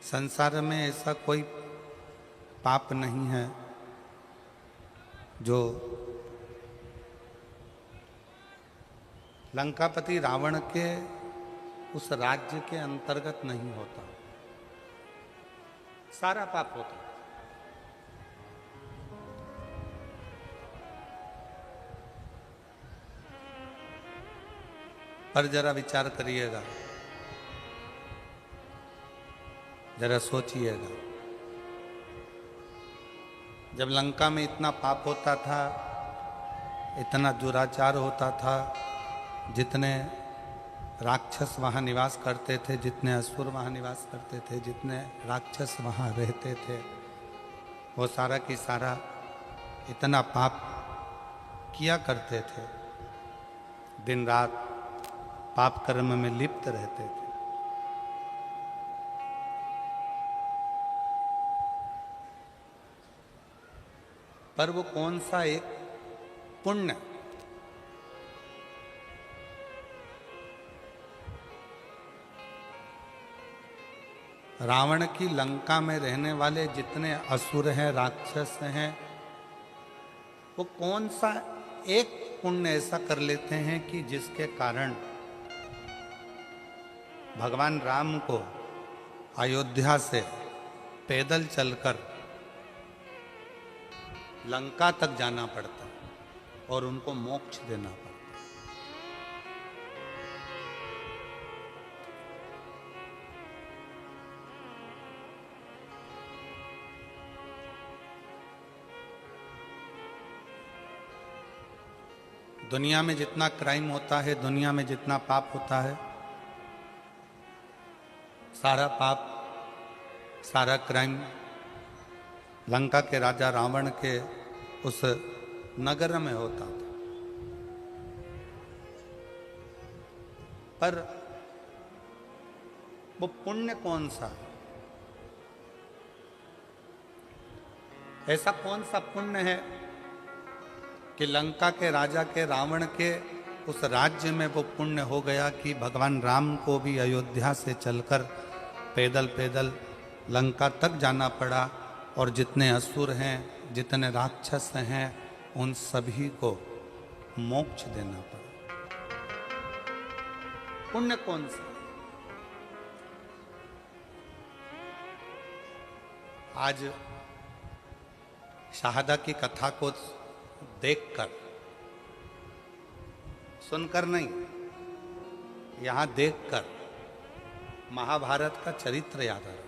संसार में ऐसा कोई पाप नहीं है जो लंकापति रावण के उस राज्य के अंतर्गत नहीं होता। सारा पाप होता। पर जरा विचार करिएगा, जरा सोचिएगा, जब लंका में इतना पाप होता था, इतना दुराचार होता था, जितने राक्षस वहाँ निवास करते थे, जितने असुर वहाँ निवास करते थे, जितने राक्षस वहाँ रहते थे, वो सारा की सारा इतना पाप किया करते थे, दिन रात पाप कर्म में लिप्त रहते थे। पर वो कौन सा एक पुण्य रावण की लंका में रहने वाले जितने असुर हैं, राक्षस हैं, वो कौन सा एक पुण्य ऐसा कर लेते हैं कि जिसके कारण भगवान राम को अयोध्या से पैदल चलकर लंका तक जाना पड़ता और उनको मोक्ष देना पड़ता। दुनिया में जितना क्राइम होता है, दुनिया में जितना पाप होता है, सारा पाप, सारा क्राइम लंका के राजा रावण के उस नगर में होता था। पर वो पुण्य कौन सा है? ऐसा कौन सा पुण्य है कि लंका के राजा के रावण के उस राज्य में वो पुण्य हो गया कि भगवान राम को भी अयोध्या से चलकर पैदल पैदल लंका तक जाना पड़ा और जितने असुर हैं, जितने राक्षस हैं, उन सभी को मोक्ष देना पड़ा। पुण्य कौन सा? आज शहादा की कथा को देखकर, सुनकर नहीं, यहां देखकर महाभारत का चरित्र याद आ रहा है।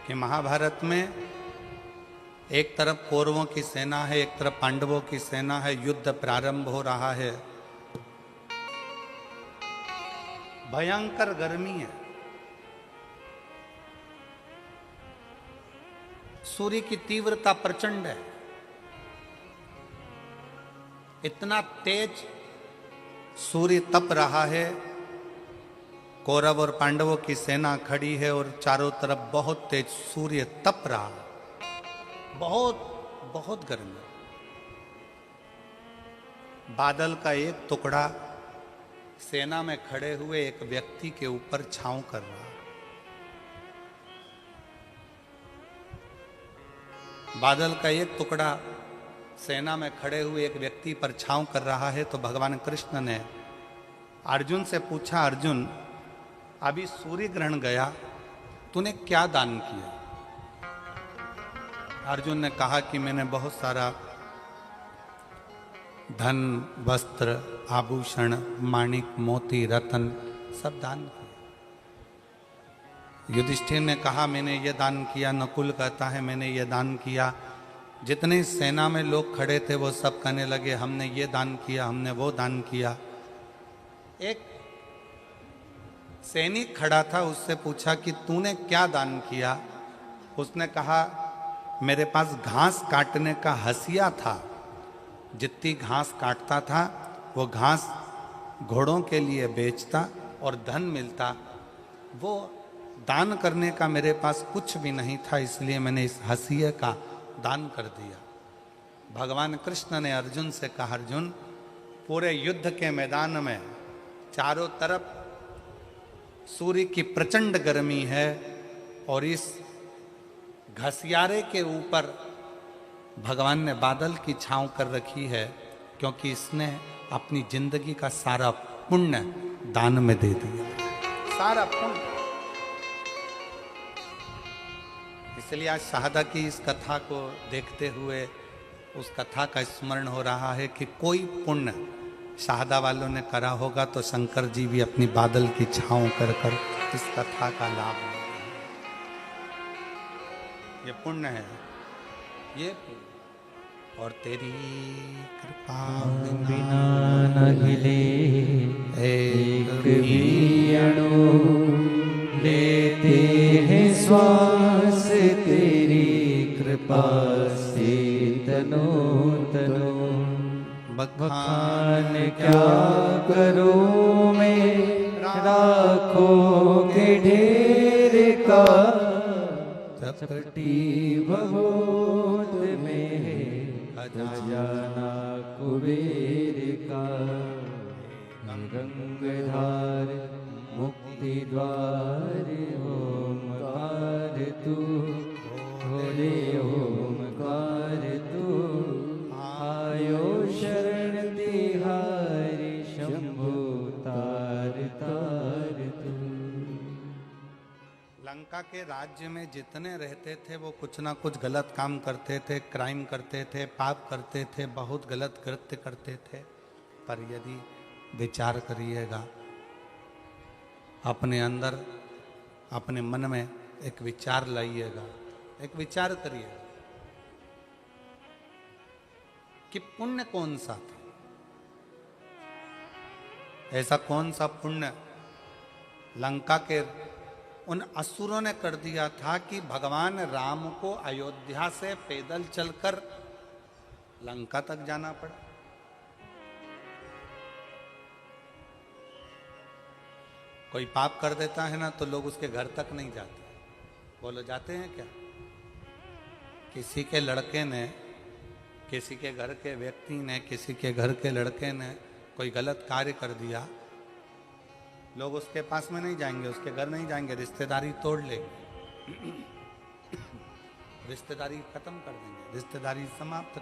कि महाभारत में एक तरफ कौरवों की सेना है, एक तरफ पांडवों की सेना है, युद्ध प्रारंभ हो रहा है, भयंकर गर्मी है, सूर्य की तीव्रता प्रचंड है, इतना तेज सूर्य तप रहा है, कौरव और पांडवों की सेना खड़ी है और चारों तरफ बहुत तेज सूर्य तप रहा है, बहुत बहुत गर्मी। बादल का एक टुकड़ा सेना में खड़े हुए एक व्यक्ति के ऊपर छांव कर रहा है। बादल का एक टुकड़ा सेना में खड़े हुए एक व्यक्ति पर छांव कर रहा है तो भगवान कृष्ण ने अर्जुन से पूछा, अर्जुन अभी सूर्य ग्रहण गया, तूने क्या दान किया? अर्जुन ने कहा कि मैंने बहुत सारा धन, वस्त्र, आभूषण, माणिक, मोती, रतन सब दान किया। युधिष्ठिर ने कहा मैंने ये दान किया, नकुल कहता है मैंने ये दान किया। जितने सेना में लोग खड़े थे वो सब कहने लगे हमने ये दान किया, हमने वो दान किया। एक सैनिक खड़ा था, उससे पूछा कि तूने क्या दान किया? उसने कहा मेरे पास घास काटने का हसिया था, जितनी घास काटता था वो घास घोड़ों के लिए बेचता और धन मिलता, वो दान करने का मेरे पास कुछ भी नहीं था, इसलिए मैंने इस हसिये का दान कर दिया। भगवान कृष्ण ने अर्जुन से कहा, अर्जुन पूरे युद्ध के मैदान में चारों तरफ सूर्य की प्रचंड गर्मी है और इस घसियारे के ऊपर भगवान ने बादल की छांव कर रखी है, क्योंकि इसने अपनी जिंदगी का सारा पुण्य दान में दे दिया, सारा पुण्य। इसलिए आज शहादा की इस कथा को देखते हुए उस कथा का स्मरण हो रहा है कि कोई पुण्य शहादा वालों ने करा होगा तो शंकर जी भी अपनी बादल की छांव कर कर इस कथा का लाभ लेंगे। ये पुण्य है, ये पुण्य। और तेरी कृपा बिना न हिले एक भी अणु, लेते हैं श्वास तेरी कृपा से तनो तनो। बखान क्या करूं मैं राखों के ढेर का, चपटी बहुत में है खजाना कुबेर का। गंगाधार मुक्ति द्वार ओमकार तू, भोले ओमकार तू। आयो शरण तिहारी शंभु तार तार तू। लंका के राज्य में जितने रहते थे वो कुछ ना कुछ गलत काम करते थे, क्राइम करते थे, पाप करते थे, बहुत गलत कृत्य करते थे। पर यदि विचार करिएगा, अपने अंदर अपने मन में एक विचार लाइएगा, एक विचार करिएगा कि पुण्य कौन सा था, ऐसा कौन सा पुण्य लंका के उन असुरों ने कर दिया था कि भगवान राम को अयोध्या से पैदल चलकर लंका तक जाना पड़ा। कोई पाप कर देता है ना तो लोग उसके घर तक नहीं जाते। बोलो जाते हैं क्या? किसी के लड़के ने, किसी के घर के व्यक्ति ने, किसी के घर के लड़के ने कोई गलत कार्य कर दिया, लोग उसके पास में नहीं जाएंगे, उसके घर नहीं जाएंगे, रिश्तेदारी तोड़ लेंगे, रिश्तेदारी खत्म कर देंगे, रिश्तेदारी समाप्त,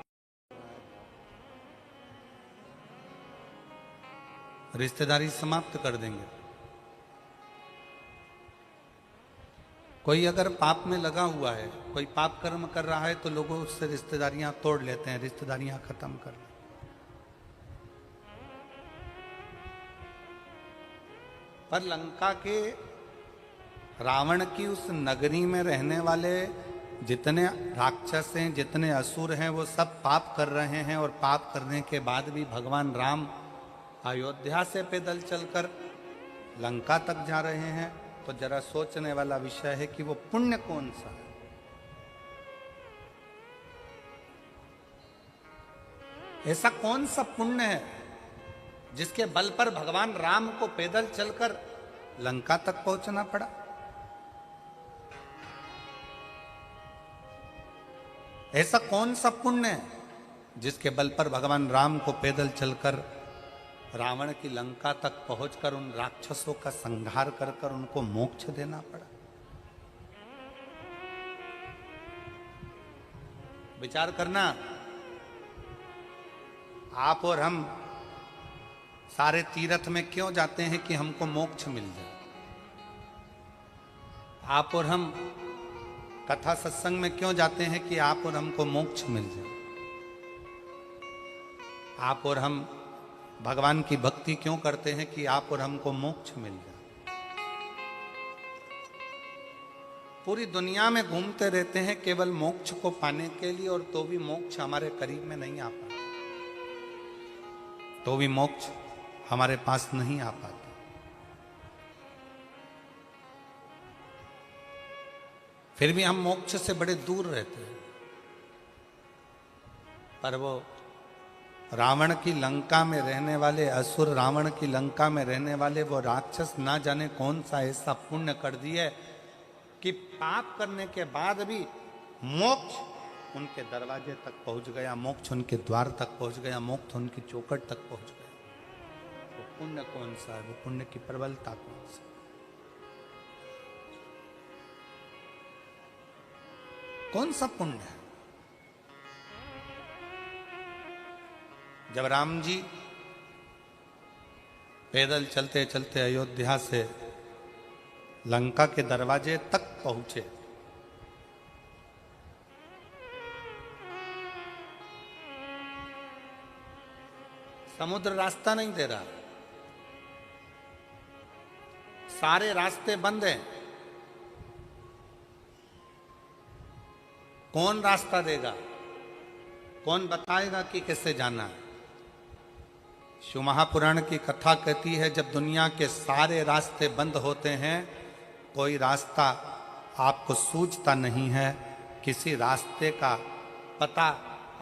रिश्तेदारी समाप्त कर देंगे। कोई अगर पाप में लगा हुआ है, कोई पाप कर्म कर रहा है तो लोगों उससे रिश्तेदारियां तोड़ लेते हैं, रिश्तेदारियां खत्म कर लेते हैं। पर लंका के रावण की उस नगरी में रहने वाले जितने राक्षस हैं, जितने असुर हैं, वो सब पाप कर रहे हैं और पाप करने के बाद भी भगवान राम अयोध्या से पैदल चलकर लंका तक जा रहे हैं। तो जरा सोचने वाला विषय है कि वो पुण्य कौन सा है। ऐसा कौन सा पुण्य है जिसके बल पर भगवान राम को पैदल चलकर लंका तक पहुंचना पड़ा? ऐसा कौन सा पुण्य है जिसके बल पर भगवान राम को पैदल चलकर रावण की लंका तक पहुंचकर उन राक्षसों का संहार कर कर उनको मोक्ष देना पड़ा? विचार करना। आप और हम सारे तीर्थ में क्यों जाते हैं कि हमको मोक्ष मिल जाए? आप और हम कथा सत्संग में क्यों जाते हैं कि आप और हमको मोक्ष मिल जाए? आप और हम भगवान की भक्ति क्यों करते हैं कि आप और हमको मोक्ष मिल जाए? पूरी दुनिया में घूमते रहते हैं केवल मोक्ष को पाने के लिए, और तो भी मोक्ष हमारे करीब में नहीं आ पाता, तो भी मोक्ष हमारे पास नहीं आ पाता। फिर भी हम मोक्ष से बड़े दूर रहते हैं। पर वो रावण की लंका में रहने वाले असुर, रावण की लंका में रहने वाले वो राक्षस ना जाने कौन सा ऐसा पुण्य कर दिए कि पाप करने के बाद भी मोक्ष उनके दरवाजे तक पहुंच गया, मोक्ष उनके द्वार तक पहुंच गया, मोक्ष उनकी चौखट तक पहुंच गया। पुण्य कौन सा है, वो पुण्य की प्रबलता कौन सी। कौन सा पुण्य है। जब राम जी पैदल चलते चलते अयोध्या से लंका के दरवाजे तक पहुंचे, समुद्र रास्ता नहीं दे रहा, सारे रास्ते बंद हैं। कौन रास्ता देगा, कौन बताएगा कि कैसे जाना है। शिव महापुराण की कथा कहती है जब दुनिया के सारे रास्ते बंद होते हैं, कोई रास्ता आपको सूझता नहीं है, किसी रास्ते का पता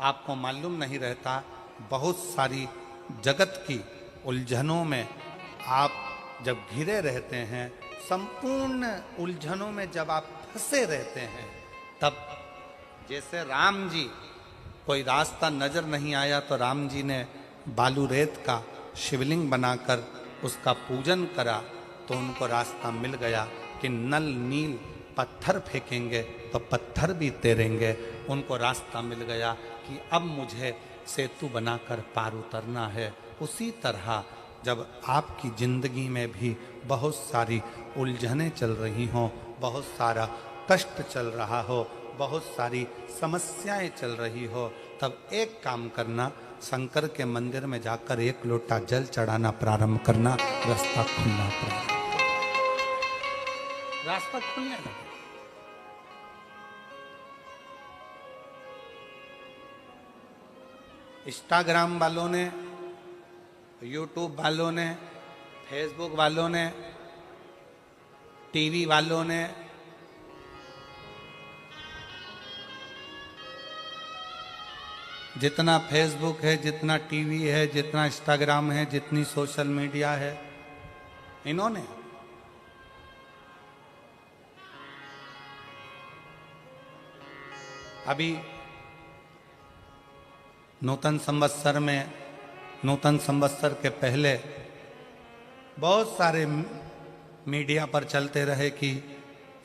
आपको मालूम नहीं रहता, बहुत सारी जगत की उलझनों में आप जब घिरे रहते हैं, संपूर्ण उलझनों में जब आप फंसे रहते हैं, तब जैसे राम जी कोई रास्ता नजर नहीं आया तो राम जी ने बालू रेत का शिवलिंग बनाकर उसका पूजन करा तो उनको रास्ता मिल गया कि नल नील पत्थर फेंकेंगे तो पत्थर भी तैरेंगे। उनको रास्ता मिल गया कि अब मुझे सेतु बनाकर पार उतरना है। उसी तरह जब आपकी जिंदगी में भी बहुत सारी उलझनें चल रही हों, बहुत सारा कष्ट चल रहा हो, बहुत सारी समस्याएं चल रही हो, तब एक काम करना, शंकर के मंदिर में जाकर एक लोटा जल चढ़ाना प्रारंभ करना, रास्ता खुलना प्रारंभ, रास्ता खुलने लगा। इंस्टाग्राम वालों ने, यूट्यूब वालों ने, फेसबुक वालों ने, टीवी वालों ने, जितना फेसबुक है, जितना टीवी है, जितना इंस्टाग्राम है, जितनी सोशल मीडिया है, इन्होंने अभी नूतन संवत्सर में, नूतन संवत्सर के पहले बहुत सारे मीडिया पर चलते रहे कि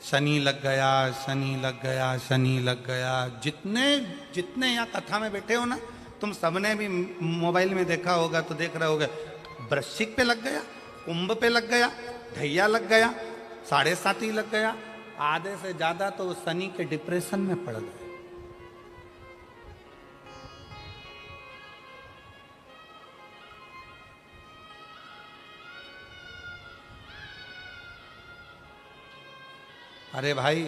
शनि लग गया, शनि लग गया, शनि लग गया। जितने जितने यहाँ कथा में बैठे हो ना, तुम सबने भी मोबाइल में देखा होगा तो देख रहे होगे, वृश्चिक पे लग गया, कुंभ पे लग गया, ढैया लग गया, 7.5 लग गया, आधे से ज्यादा तो शनि के डिप्रेशन में पड़ गए। अरे भाई,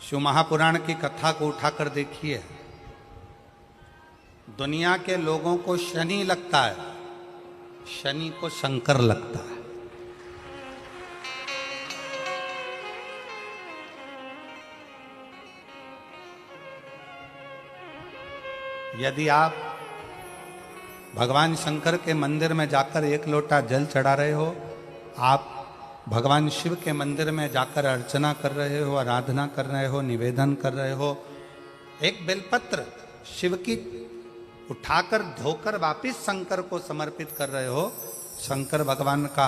शिव महापुराण की कथा को उठाकर देखिए, दुनिया के लोगों को शनि लगता है, शनि को शंकर लगता है। यदि आप भगवान शंकर के मंदिर में जाकर एक लोटा जल चढ़ा रहे हो, आप भगवान शिव के मंदिर में जाकर अर्चना कर रहे हो, आराधना कर रहे हो, निवेदन कर रहे हो, एक बेलपत्र शिव की उठाकर धोकर वापिस शंकर को समर्पित कर रहे हो, शंकर भगवान का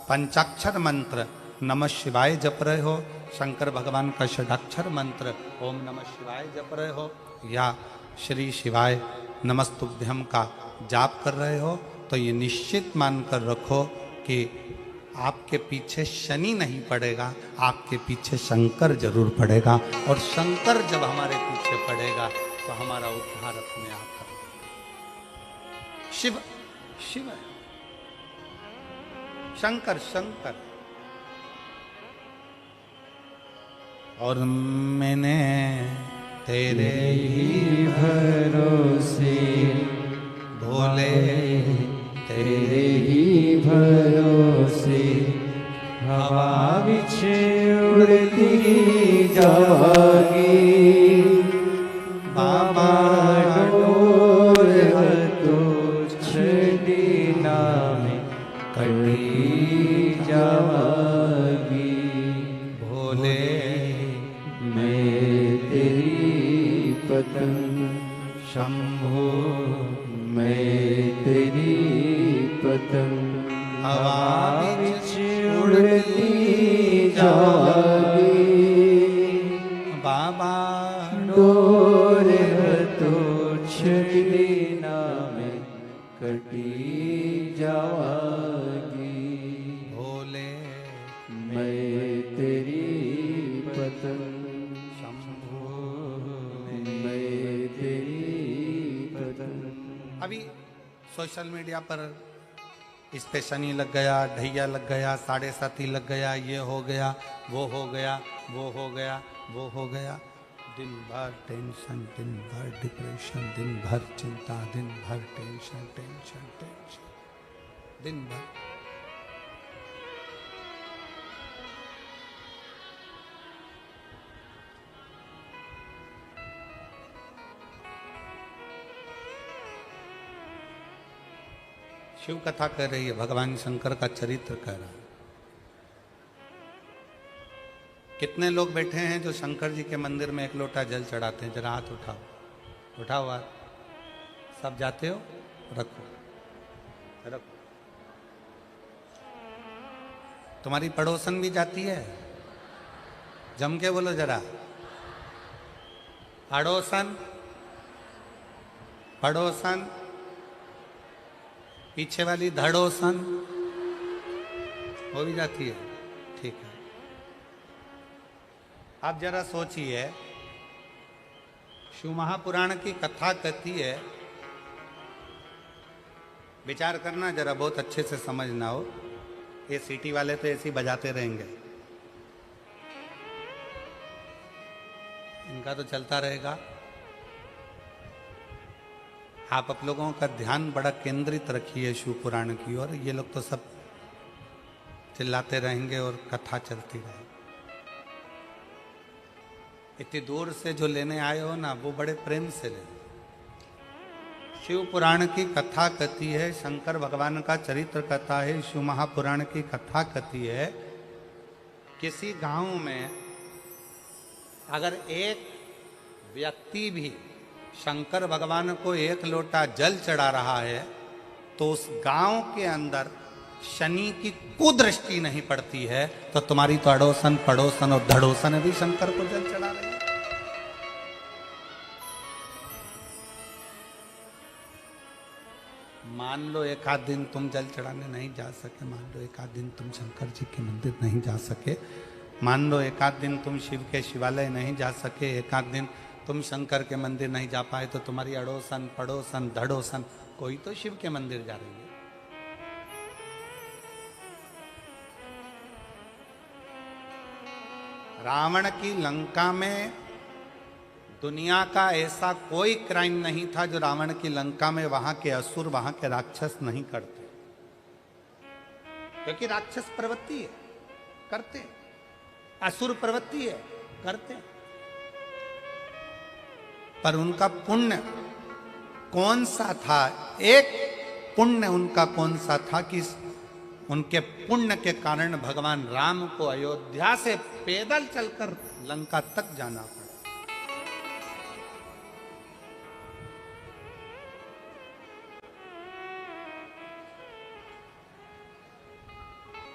पंचाक्षर मंत्र नमः शिवाय जप रहे हो, शंकर भगवान का षडाक्षर मंत्र ओम नमः शिवाय जप रहे हो, या श्री शिवाय नमस्तुभ्यम का जाप कर रहे हो, तो ये निश्चित मानकर रखो कि आपके पीछे शनि नहीं पड़ेगा, आपके पीछे शंकर जरूर पड़ेगा। और शंकर जब हमारे पीछे पड़ेगा तो हमारा उद्धार अपने आप होगा। शिव शिव है, शंकर शंकर। और मैंने तेरे ही भरोसे भोले, तेरे ही भरोसे हवा बिछे उड़ती जागी, बाबा डोर तो छड़ीना में कटी जागी। भोले मैं तेरी पतंग शंभो, मैं तेरी पतंग हवा विच उड़ती जावागी बाबा डोर तो छड़ी नामे कटी जावागी भोले मैं तेरी पतंग शंभो मैं तेरी पतंग। अभी सोशल मीडिया पर इस पे शनि लग गया, ढैया लग गया, 7.5 लग गया, ये हो गया, वो हो गया, वो हो गया, वो हो गया। दिन भर टेंशन, दिन भर डिप्रेशन, दिन भर चिंता, दिन भर टेंशन टेंशन टेंशन, दिन भर। शिव कथा कर रही है, भगवान शंकर का चरित्र कह रहा है। कितने लोग बैठे हैं जो शंकर जी के मंदिर में एक लोटा जल चढ़ाते हैं? जरा हाथ उठाओ, उठाओ हाथ। सब जाते हो? रखो रखो। तुम्हारी पड़ोसन भी जाती है? जम के बोलो जरा, पड़ोसन पड़ोसन। पीछे वाली धड़ोसन वो भी जाती है? ठीक है। आप जरा सोचिए, शिव महापुराण की कथा कहती है, विचार करना जरा, बहुत अच्छे से समझना हो। ये सिटी वाले तो ऐसे ही बजाते रहेंगे, इनका तो चलता रहेगा। आप लोगों का ध्यान बड़ा केंद्रित रखिए शिव पुराण की ओर। ये लोग तो सब चिल्लाते रहेंगे और कथा चलती रहेगी। इतनी दूर से जो लेने आए हो ना, वो बड़े प्रेम से ले। शिव पुराण की कथा कहती है, शंकर भगवान का चरित्र कथा है, शिव महापुराण की कथा कहती है, किसी गांव में अगर एक व्यक्ति भी शंकर भगवान को एक लोटा जल चढ़ा रहा है तो उस गांव के अंदर शनि की कुदृष्टि नहीं पड़ती है। तो तुम्हारी तो अड़ोसन पड़ोसन और धड़ोसन भी शंकर को जल चढ़ा रहे हैं। मान लो एक आध दिन तुम जल चढ़ाने नहीं जा सके, मान लो एक आध दिन तुम शंकर जी के मंदिर नहीं जा सके, मान लो एक आध दिन तुम शिव के शिवालय नहीं जा सके, एक आध दिन तुम शंकर के मंदिर नहीं जा पाए, तो तुम्हारी अड़ोसन पड़ोसन धड़ोसन कोई तो शिव के मंदिर जा रही है। रावण की लंका में दुनिया का ऐसा कोई क्राइम नहीं था जो रावण की लंका में वहां के असुर, वहां के राक्षस नहीं करते, क्योंकि राक्षस प्रवृत्ति है, करते, असुर प्रवृत्ति है, करते। पर उनका पुण्य कौन सा था? एक पुण्य उनका कौन सा था कि उनके पुण्य के कारण भगवान राम को अयोध्या से पैदल चलकर लंका तक जाना पड़ा।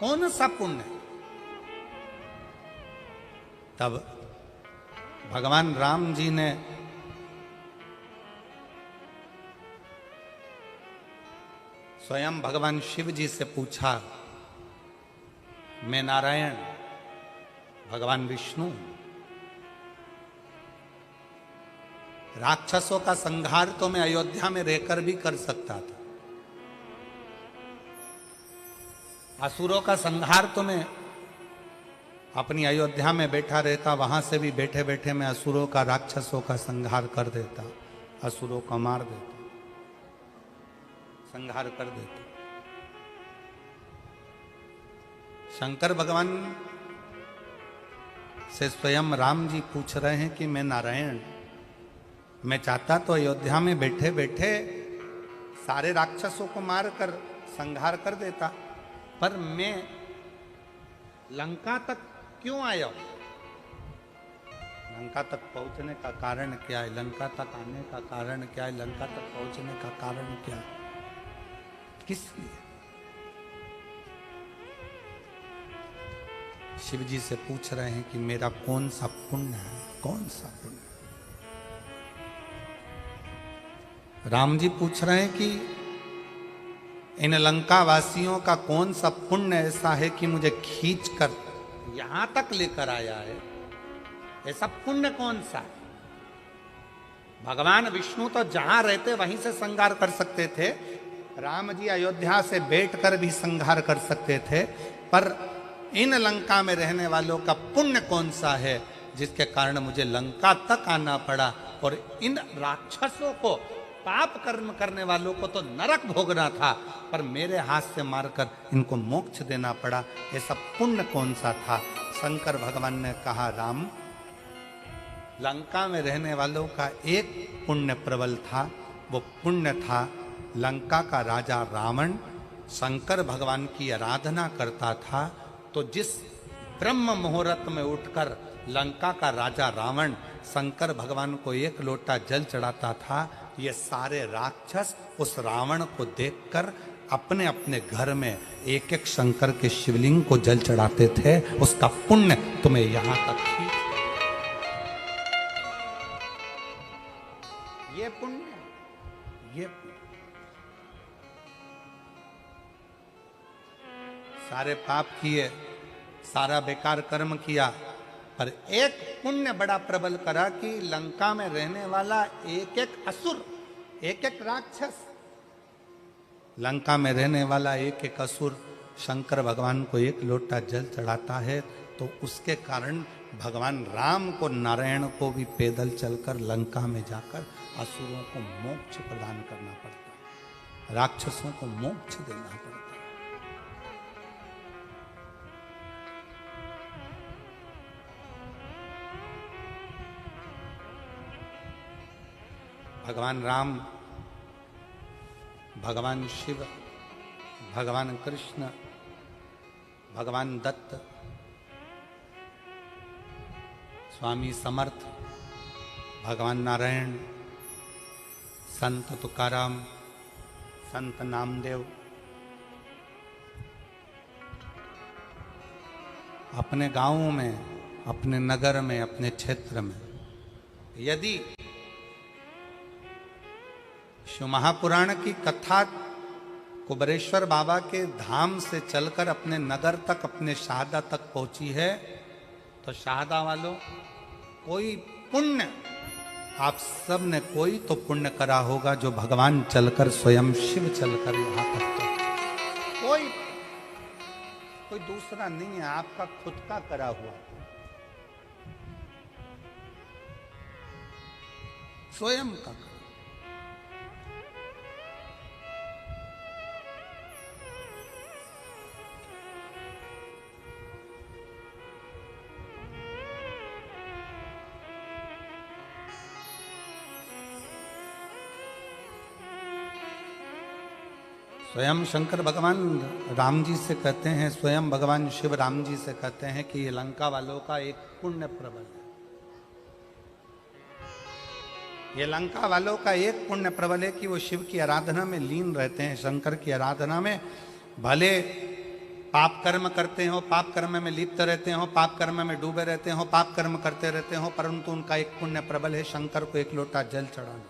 कौन सा पुण्य? तब भगवान राम जी ने स्वयं भगवान शिव जी से पूछा, मैं नारायण, भगवान विष्णु, राक्षसों का संहार तो मैं अयोध्या में रहकर भी कर सकता था, असुरों का संहार तो मैं अपनी अयोध्या में बैठा रहता, वहां से भी बैठे बैठे मैं असुरों का, राक्षसों का संहार कर देता, असुरों को मार देता, संहार कर देते। शंकर भगवान से स्वयं राम जी पूछ रहे हैं कि मैं नारायण, मैं चाहता तो अयोध्या में बैठे बैठे सारे राक्षसों को मार कर संहार कर देता, पर मैं लंका तक क्यों आया? लंका तक पहुंचने का कारण क्या है? लंका तक आने का कारण क्या है? लंका तक पहुंचने का कारण क्या है? किस लिए? शिव जी से पूछ रहे हैं कि मेरा कौन सा पुण्य है, कौन सा पुण्य। राम जी पूछ रहे हैं कि इन लंका वासियों का कौन सा पुण्य ऐसा है कि मुझे खींच कर यहां तक लेकर आया है, ऐसा पुण्य कौन सा है। भगवान विष्णु तो जहां रहते वहीं से संहार कर सकते थे, राम जी अयोध्या से बैठकर भी संहार कर सकते थे, पर इन लंका में रहने वालों का पुण्य कौन सा है जिसके कारण मुझे लंका तक आना पड़ा, और इन राक्षसों को, पाप कर्म करने वालों को तो नरक भोगना था, पर मेरे हाथ से मारकर इनको मोक्ष देना पड़ा, ऐसा पुण्य कौन सा था। शंकर भगवान ने कहा, राम, लंका में रहने वालों का एक पुण्य प्रबल था, वो पुण्य था लंका का राजा रावण शंकर भगवान की आराधना करता था, तो जिस ब्रह्म मुहूर्त में उठकर लंका का राजा रावण शंकर भगवान को एक लोटा जल चढ़ाता था, ये सारे राक्षस उस रावण को देखकर अपने अपने घर में एक एक शंकर के शिवलिंग को जल चढ़ाते थे। उसका पुण्य तुम्हें यहां तक खींच, ये पुण्य, ये पुण्य। सारे पाप किए, सारा बेकार कर्म किया, पर एक पुण्य बड़ा प्रबल करा कि लंका में रहने वाला एक एक असुर, एक एक राक्षस, लंका में रहने वाला एक एक असुर शंकर भगवान को एक लोटा जल चढ़ाता है, तो उसके कारण भगवान राम को, नारायण को भी पैदल चलकर लंका में जाकर असुरों को मोक्ष प्रदान करना पड़ता है, राक्षसों को मोक्ष देना पड़ता है। भगवान राम, भगवान शिव, भगवान कृष्ण, भगवान दत्त, स्वामी समर्थ, भगवान नारायण, संत तुकाराम, संत नामदेव अपने गांवों में, अपने नगर में, अपने क्षेत्र में यदि शिव महापुराण की कथा कुबरेश्वर बाबा के धाम से चलकर अपने नगर तक, अपने शाहदा तक पहुंची है, तो शाहदा वालों, कोई पुण्य आप सब ने कोई तो पुण्य करा होगा जो भगवान चलकर, स्वयं शिव चलकर यहां तक तो कोई दूसरा नहीं है, आपका खुद का करा हुआ, स्वयं का। स्वयं शंकर भगवान राम जी से कहते हैं, स्वयं भगवान शिव राम जी से कहते हैं कि ये लंका वालों का एक पुण्य प्रबल है, ये लंका वालों का एक पुण्य प्रबल है कि वो शिव की आराधना में लीन रहते हैं, शंकर की आराधना में। भले पाप कर्म करते हो, पाप कर्म में लिप्त रहते हो, पाप कर्म में डूबे रहते हो, पाप कर्म करते रहते हो, परंतु उनका एक पुण्य प्रबल है शंकर को एक लोटा जल चढ़ाना।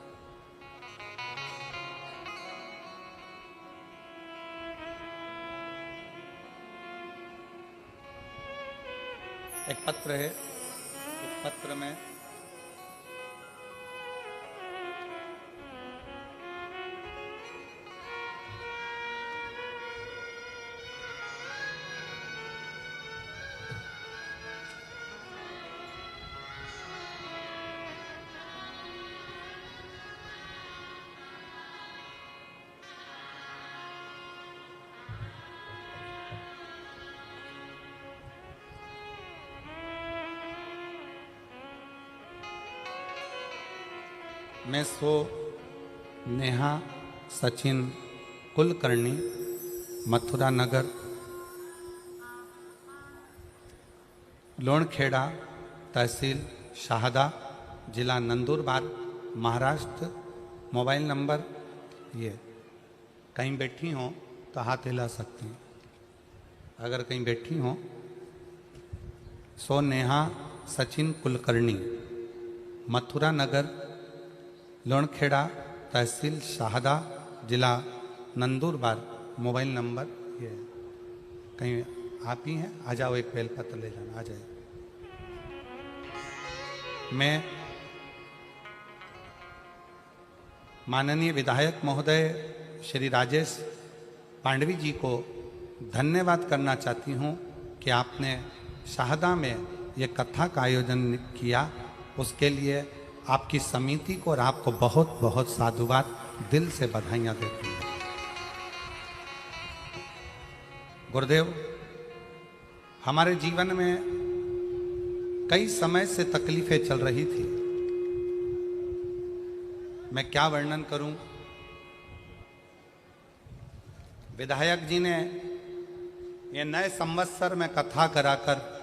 एक पत्र है, उस पत्र में मैं सो नेहा सचिन कुलकर्णी, मथुरा नगर, लोणखेड़ा, तहसील शाहदा, जिला नंदुरबार, महाराष्ट्र। मोबाइल नंबर ये, कहीं बैठी हो तो हाथ हिला सकती हैं, अगर कहीं बैठी हो सो नेहा सचिन कुलकर्णी, मथुरा नगर, लोणखेड़ा, तहसील शाहदा, जिला नंदुरबार। मोबाइल नंबर ये है। कहीं आप ही हैं? आ जाओ, एक बेलपत्र ले जाना, आ जाए। मैं माननीय विधायक महोदय श्री राजेश पांडवी जी को धन्यवाद करना चाहती हूँ कि आपने शाहदा में ये कथा का आयोजन किया। उसके लिए आपकी समिति को और आपको बहुत बहुत साधुवाद, दिल से बधाइयाँ देती हूँ। गुरुदेव, हमारे जीवन में कई समय से तकलीफें चल रही थी। मैं क्या वर्णन करूं। विधायक जी ने ये नए संवत्सर में कथा कराकर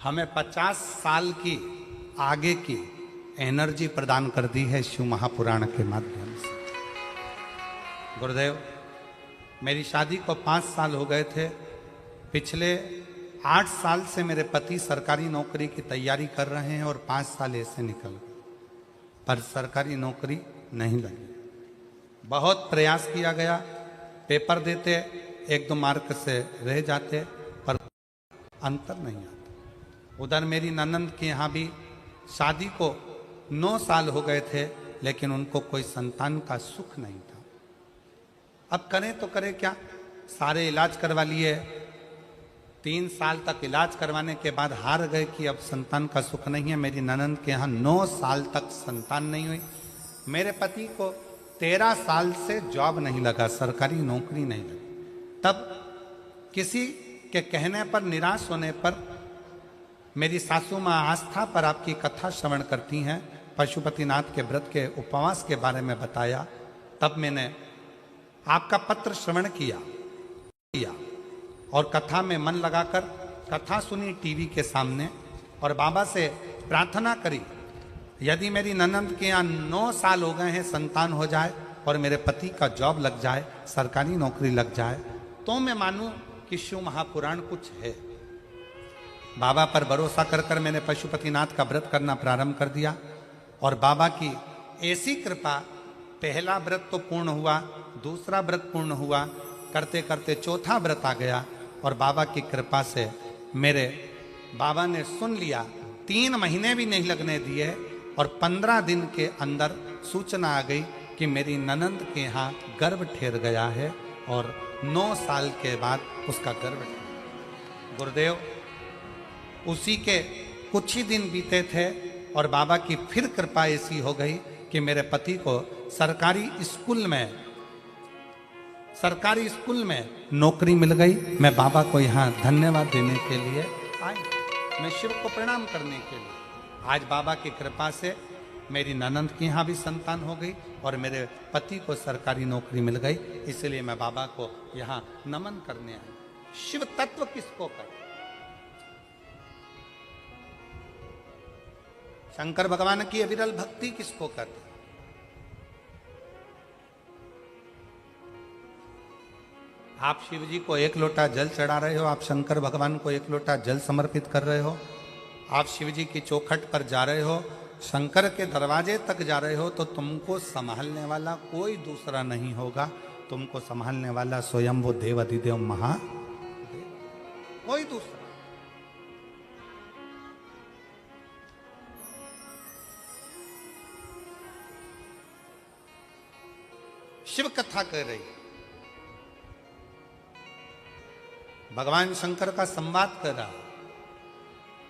हमें 50 साल की आगे की एनर्जी प्रदान कर दी है शिव महापुराण के माध्यम से। गुरुदेव, मेरी शादी को 5 साल हो गए थे। पिछले 8 साल से मेरे पति सरकारी नौकरी की तैयारी कर रहे हैं और 5 साल ऐसे निकल गए, पर सरकारी नौकरी नहीं लगी। बहुत प्रयास किया गया, पेपर देते, 1-2 मार्क से रह जाते, पर अंतर नहीं आता। उधर मेरी ननंद के यहाँ भी शादी को 9 साल हो गए थे, लेकिन उनको कोई संतान का सुख नहीं था। अब करें तो करें क्या? सारे इलाज करवा लिए, 3 साल तक इलाज करवाने के बाद हार गए कि अब संतान का सुख नहीं है। मेरी ननंद के यहाँ 9 साल तक संतान नहीं हुई। मेरे पति को 13 साल से जॉब नहीं लगा, सरकारी नौकरी नहीं लगी। तब किसी के कहने पर, निराश होने पर, मेरी सासू माँ आस्था पर आपकी कथा श्रवण करती हैं, पशुपतिनाथ के व्रत के उपवास के बारे में बताया। तब मैंने आपका पत्र श्रवण किया और कथा में मन लगाकर कथा सुनी टीवी के सामने और बाबा से प्रार्थना करी, यदि मेरी ननंद के यहाँ 9 साल हो गए हैं, संतान हो जाए और मेरे पति का जॉब लग जाए, सरकारी नौकरी लग जाए, तो मैं मानूं कि शिव महापुराण कुछ है। बाबा पर भरोसा कर कर मैंने पशुपतिनाथ का व्रत करना प्रारंभ कर दिया और बाबा की ऐसी कृपा, पहला व्रत तो पूर्ण हुआ, दूसरा व्रत पूर्ण हुआ, करते करते चौथा व्रत आ गया और बाबा की कृपा से मेरे बाबा ने सुन लिया। 3 महीने भी नहीं लगने दिए और 15 दिन के अंदर सूचना आ गई कि मेरी ननंद के यहाँ गर्भ ठहर गया है और 9 साल के बाद उसका गर्भ ठहरा। गुरुदेव, उसी के कुछ ही दिन बीते थे और बाबा की फिर कृपा ऐसी हो गई कि मेरे पति को सरकारी स्कूल में नौकरी मिल गई। मैं बाबा को यहाँ धन्यवाद देने के लिए आया, मैं शिव को प्रणाम करने के लिए। आज बाबा की कृपा से मेरी ननंद के यहाँ भी संतान हो गई और मेरे पति को सरकारी नौकरी मिल गई। इसलिए मैं बाबा को यहाँ नमन करने आया। शिव तत्व किसको कहते? शंकर भगवान की अविरल भक्ति किसको कहते? आप शिव जी को 1 लोटा जल चढ़ा रहे हो, आप शंकर भगवान को 1 लोटा जल समर्पित कर रहे हो, आप शिव जी की चौखट पर जा रहे हो, शंकर के दरवाजे तक जा रहे हो, तो तुमको संभालने वाला कोई दूसरा नहीं होगा। तुमको संभालने वाला स्वयं वो देव अधिदेव महादेव, कोई दूसरा। शिव कथा कर रही, भगवान शंकर का संवाद कर रहा।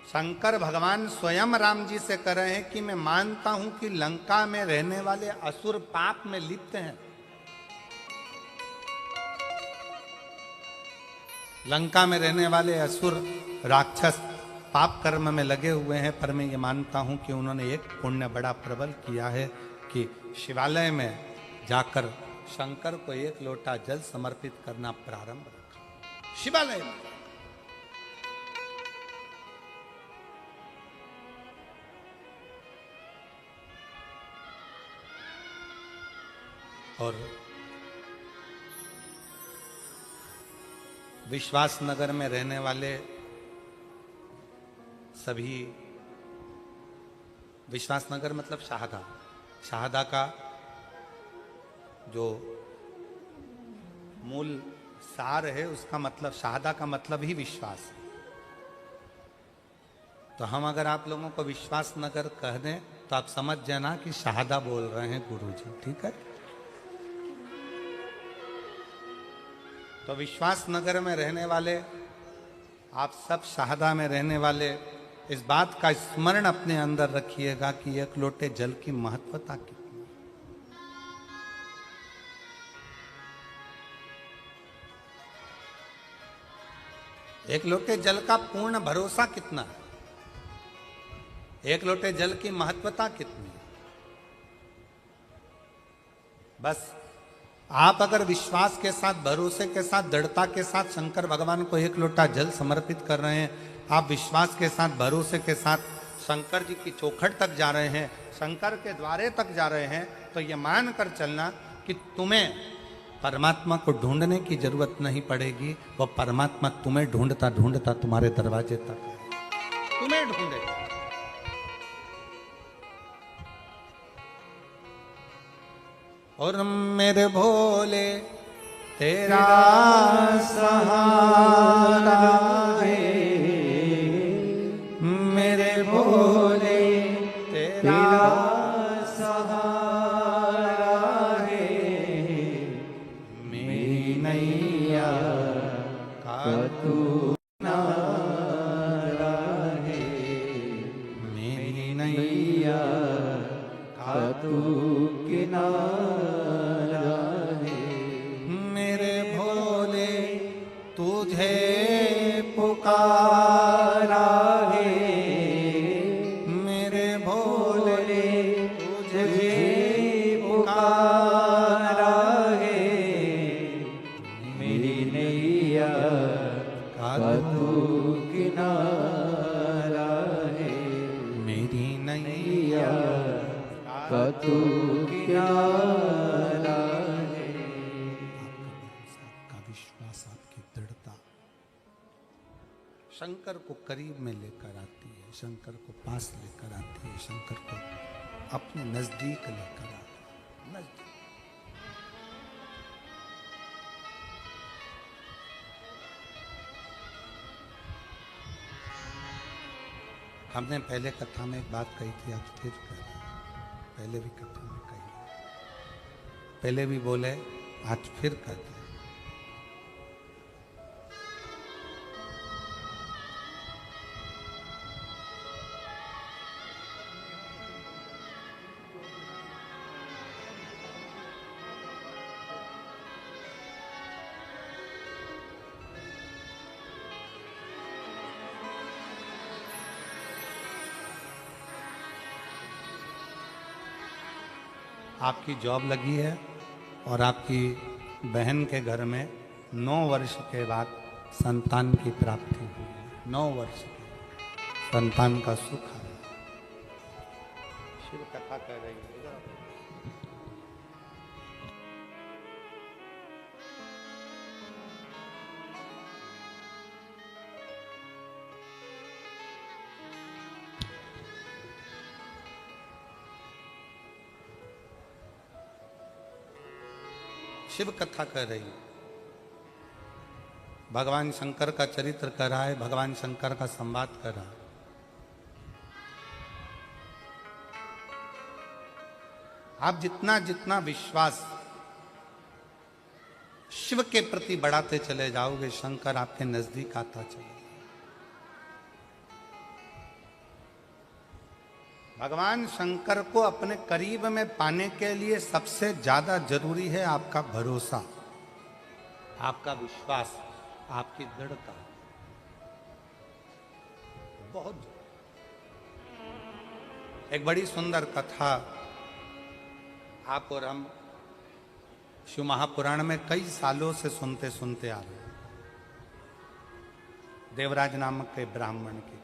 शंकर भगवान स्वयं राम जी से कह रहे हैं कि मैं मानता हूं कि लंका में रहने वाले असुर पाप में लिप्त हैं, लंका में रहने वाले असुर राक्षस पाप कर्म में लगे हुए हैं, पर मैं ये मानता हूं कि उन्होंने एक पुण्य बड़ा प्रबल किया है कि शिवालय में जाकर शंकर को 1 लोटा जल समर्पित करना प्रारंभ रखा शिवालय में। और विश्वास नगर में रहने वाले सभी विश्वासनगर मतलब शाहदा, शाहदा का जो मूल सार है उसका मतलब, शाहदा का मतलब ही विश्वास है। तो हम अगर आप लोगों को विश्वासनगर कह दें तो आप समझ जाना कि शाहदा बोल रहे हैं गुरुजी, ठीक है। तो विश्वासनगर में रहने वाले आप सब, शाहदा में रहने वाले, इस बात का स्मरण अपने अंदर रखिएगा कि एक लोटे जल की महत्वता कितनी। एक लोटे जल का पूर्ण भरोसा कितना है, एक लोटे जल की महत्वता कितनी है। बस आप अगर विश्वास के साथ, भरोसे के साथ, दृढ़ता के साथ शंकर भगवान को एक लोटा जल समर्पित कर रहे हैं, आप विश्वास के साथ, भरोसे के साथ शंकर जी की चौखट तक जा रहे हैं, शंकर के द्वारे तक जा रहे हैं, तो ये मान कर चलना कि तुम्हें परमात्मा को ढूंढने की जरूरत नहीं पड़ेगी। वो परमात्मा तुम्हें ढूंढता ढूंढता तुम्हारे दरवाजे तक आएगा, तुम्हें ढूंढेगा। और मेरे भोले तेरा सहारा है, मेरे भोले तेरा सहारा है, मेरी नैया का तू किनारा है, मेरी नैया का तू किनारा है। मेरे भोले तुझे पुकारा है, मेरे भोले तुझे पुकारा है, मेरी नैया का तू किनारा है, मेरी नैया का तू किनारा है। आपका विश्वास, आपकी दृढ़ता शंकर को करीब में लेकर आती है, शंकर को पास लेकर आती है, शंकर को अपने नजदीक लेकर आती है। नजदीक हमने पहले कथा में एक बात कही थी, आज फिर कह रहे हैं। पहले भी कथा में कही, पहले भी बोले, आज फिर कहते हैं। आपकी जॉब लगी है और आपकी बहन के घर में 9 वर्ष के बाद संतान की प्राप्ति हुई है। 9 वर्ष के संतान का सुख है। शिव कथा कह रही है। शिव कथा कर रही है। भगवान शंकर का चरित्र कर रहा है, भगवान शंकर का संवाद कर रहा है। आप जितना जितना विश्वास शिव के प्रति बढ़ाते चले जाओगे, शंकर आपके नजदीक आता चले। भगवान शंकर को अपने करीब में पाने के लिए सबसे ज्यादा जरूरी है आपका भरोसा, आपका विश्वास, आपकी दृढ़ता। बहुत एक बड़ी सुंदर कथा आप और हम शिव महापुराण में कई सालों से सुनते सुनते आ रहे हैं। देवराज नामक के ब्राह्मण की।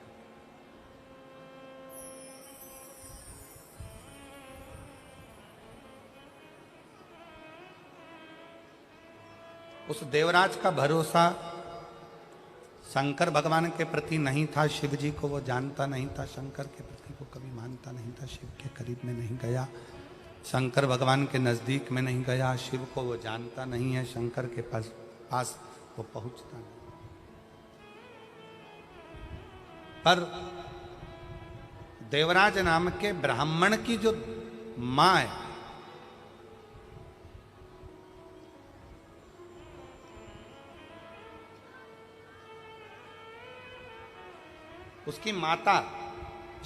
उस देवराज का भरोसा शंकर भगवान के प्रति नहीं था, शिव जी को वो जानता नहीं था, शंकर के प्रति वो कभी मानता नहीं था, शिव के करीब में नहीं गया, शंकर भगवान के नज़दीक में नहीं गया, शिव को वो जानता नहीं है, शंकर के पास वो पहुंचता नहीं। पर देवराज नाम के ब्राह्मण की जो मां है, उसकी माता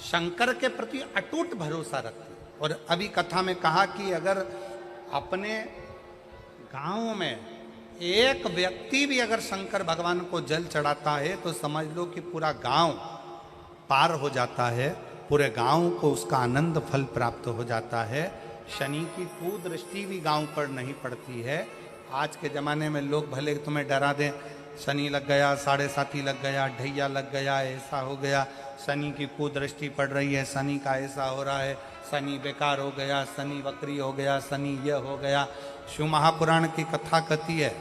शंकर के प्रति अटूट भरोसा रखती। और अभी कथा में कहा कि अगर अपने गांव में एक व्यक्ति भी अगर शंकर भगवान को जल चढ़ाता है तो समझ लो कि पूरा गांव पार हो जाता है, पूरे गांव को उसका आनंद फल प्राप्त हो जाता है। शनि की कुदृष्टि भी गांव पर नहीं पड़ती है। आज के ज़माने में लोग भले तुम्हें डरा दें, शनि लग गया, 7.5 लग गया, ढैया लग गया, ऐसा हो गया, शनि की कुदृष्टि पड़ रही है, शनि का ऐसा हो रहा है, शनि बेकार हो गया, शनि वक्री हो गया, शनि यह हो गया। शिव महापुराण की कथा कहती है,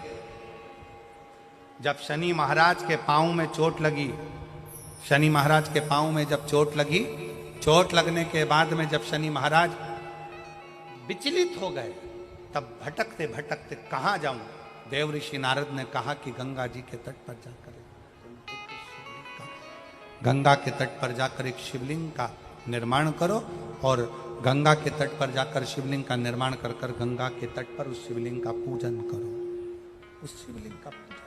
जब शनि महाराज के पांव में चोट लगी, शनि महाराज के पांव में जब चोट लगी, चोट लगने के बाद में जब शनि महाराज विचलित हो गए, तब भटकते भटकते कहाँ जाऊं, देव ऋषि नारद ने कहा कि गंगा जी के तट पर जाकर, गंगा के तट पर जाकर एक शिवलिंग का निर्माण करो, और गंगा के तट पर जाकर शिवलिंग का निर्माण कर कर गंगा के तट पर उस शिवलिंग का पूजन करो, उस शिवलिंग का पूजन करो।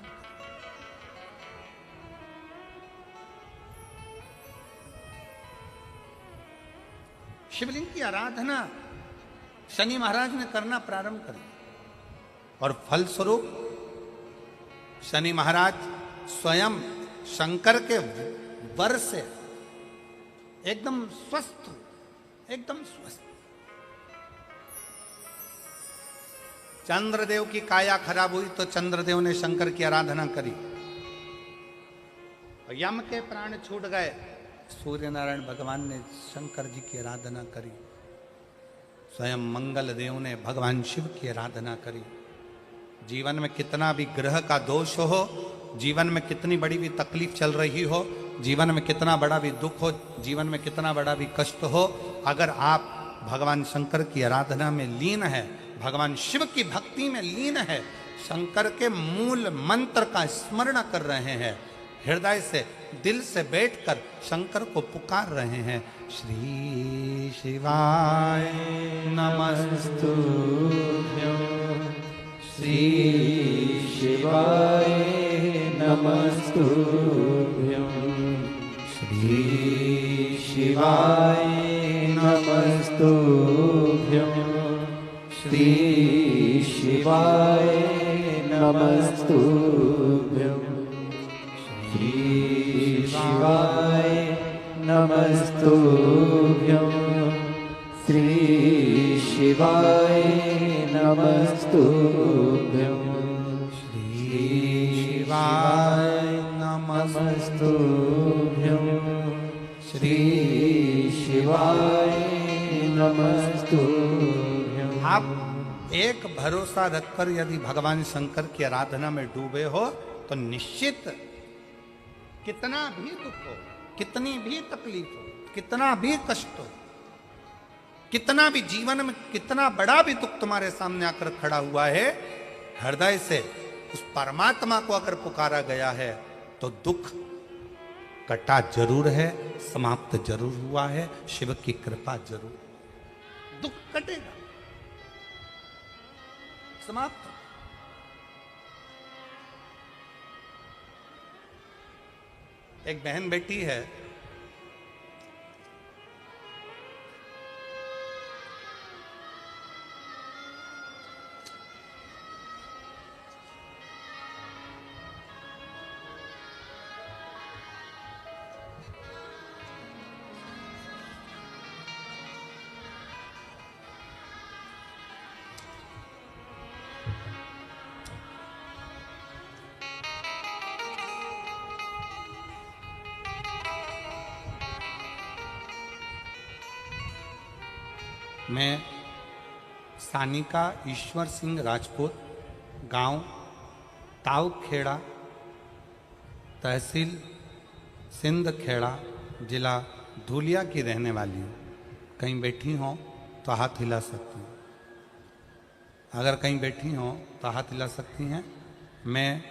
शिवलिंग की आराधना शनि महाराज ने करना प्रारंभ कर दिया, और फलस्वरूप शनि महाराज स्वयं शंकर के वर से एकदम स्वस्थ, एकदम स्वस्थ। चंद्रदेव की काया खराब हुई तो चंद्रदेव ने शंकर की आराधना करी, यम के प्राण छूट गए, सूर्य नारायण भगवान ने शंकर जी की आराधना करी, स्वयं मंगल देव ने भगवान शिव की आराधना करी। जीवन में कितना भी ग्रह का दोष हो, जीवन में कितनी बड़ी भी तकलीफ चल रही हो, जीवन में कितना बड़ा भी दुख हो, जीवन में कितना बड़ा भी कष्ट हो, अगर आप भगवान शंकर की आराधना में लीन है, भगवान शिव की भक्ति में लीन है, शंकर के मूल मंत्र का स्मरण कर रहे हैं, हृदय से दिल से बैठकर शंकर को पुकार रहे हैं, श्री शिवाय नमस्तुभ्यं, श्री शिवाय नमस्तुभ्यं, श्री शिवाय नमस्तुभ्यं, श्री शिवाय नमस्तुभ्यं, श्री शिवाय नमस्तुभ्यं, श्री शिवाय नमस्तुभ्यं, श्री शिवाय नमस्तुभ्यं, श्री शिवाय नमस्तुभ्यं। आप एक भरोसा रखकर यदि भगवान शंकर की आराधना में डूबे हो तो निश्चित कितना भी दुख हो, कितनी भी तकलीफ हो, कितना भी कष्ट हो, कितना भी जीवन में कितना बड़ा भी दुख तुम्हारे सामने आकर खड़ा हुआ है, हृदय से उस परमात्मा को अगर पुकारा गया है तो दुख कटा जरूर है, समाप्त जरूर हुआ है, शिव की कृपा जरूर, दुख कटेगा, समाप्त। एक बहन बेटी है, मैं सानिका ईश्वर सिंह राजपूत, गांव तावखेड़ा, तहसील सिंध खेड़ा, जिला धुलिया की रहने वाली हूँ। कहीं बैठी हो तो हाथ हिला सकती हूँ। अगर कहीं बैठी हो तो हाथ हिला सकती हैं। मैं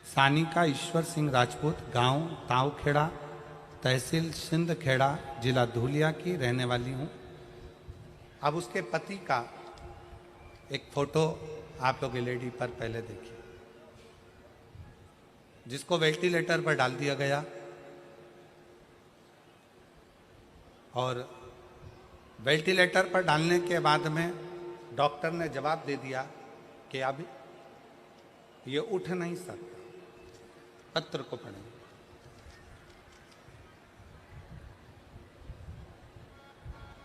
सानिका ईश्वर सिंह राजपूत, गांव तावखेड़ा, तहसील सिंध खेड़ा, जिला धुलिया की रहने वाली हूँ। अब उसके पति का एक फोटो आप लोग एलईडी पर पहले देखिए, जिसको वेंटिलेटर पर डाल दिया गया और वेंटिलेटर पर डालने के बाद में डॉक्टर ने जवाब दे दिया कि अब ये उठ नहीं सकता। पत्र को पढ़ें।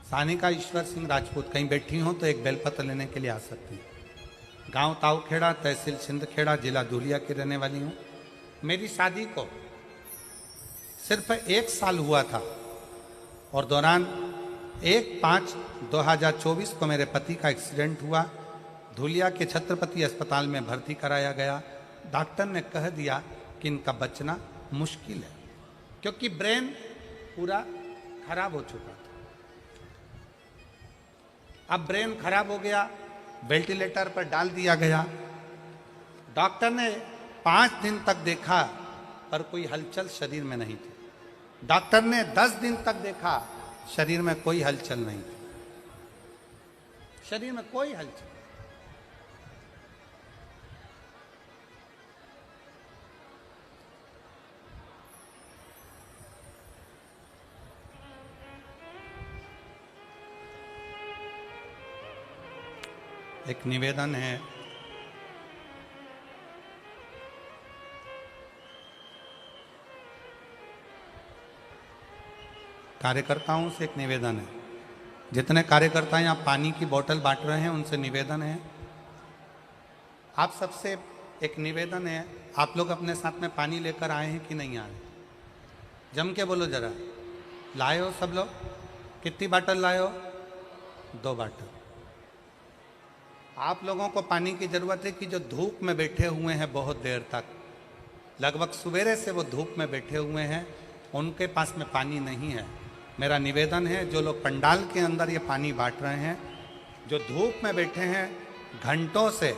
सानिका ईश्वर सिंह राजपूत, कहीं बैठी हो तो एक बेलपत्र लेने के लिए आ सकती है। गांव तावखेड़ा, तहसील सिंधखेड़ा, जिला धुलिया की रहने वाली हूँ। मेरी शादी को सिर्फ 1 साल हुआ था और दौरान 1/5/2024 को मेरे पति का एक्सीडेंट हुआ। धुलिया के छत्रपति अस्पताल में भर्ती कराया गया। डॉक्टर ने कह दिया कि इनका बचना मुश्किल है, क्योंकि ब्रेन पूरा खराब हो चुका था। अब ब्रेन खराब हो गया, वेंटिलेटर पर डाल दिया गया। डॉक्टर ने 5 दिन तक देखा पर कोई हलचल शरीर में नहीं थी। डॉक्टर ने 10 दिन तक देखा, शरीर में कोई हलचल नहीं थी। शरीर में कोई हलचल। एक निवेदन है, कार्यकर्ताओं से एक निवेदन है। जितने कार्यकर्ता यहाँ पानी की बोतल बांट रहे हैं उनसे निवेदन है, आप सबसे एक निवेदन है, आप लोग अपने साथ में पानी लेकर आए हैं कि नहीं आए? जम के बोलो जरा। लाए हो सब लोग? कितनी बाटल लाए हो? 2 बाटल। आप लोगों को पानी की जरूरत है कि जो धूप में बैठे हुए हैं बहुत देर तक, लगभग सवेरे से वो धूप में बैठे हुए हैं, उनके पास में पानी नहीं है। मेरा निवेदन है, जो लोग पंडाल के अंदर ये पानी बांट रहे हैं, जो धूप में बैठे हैं, घंटों से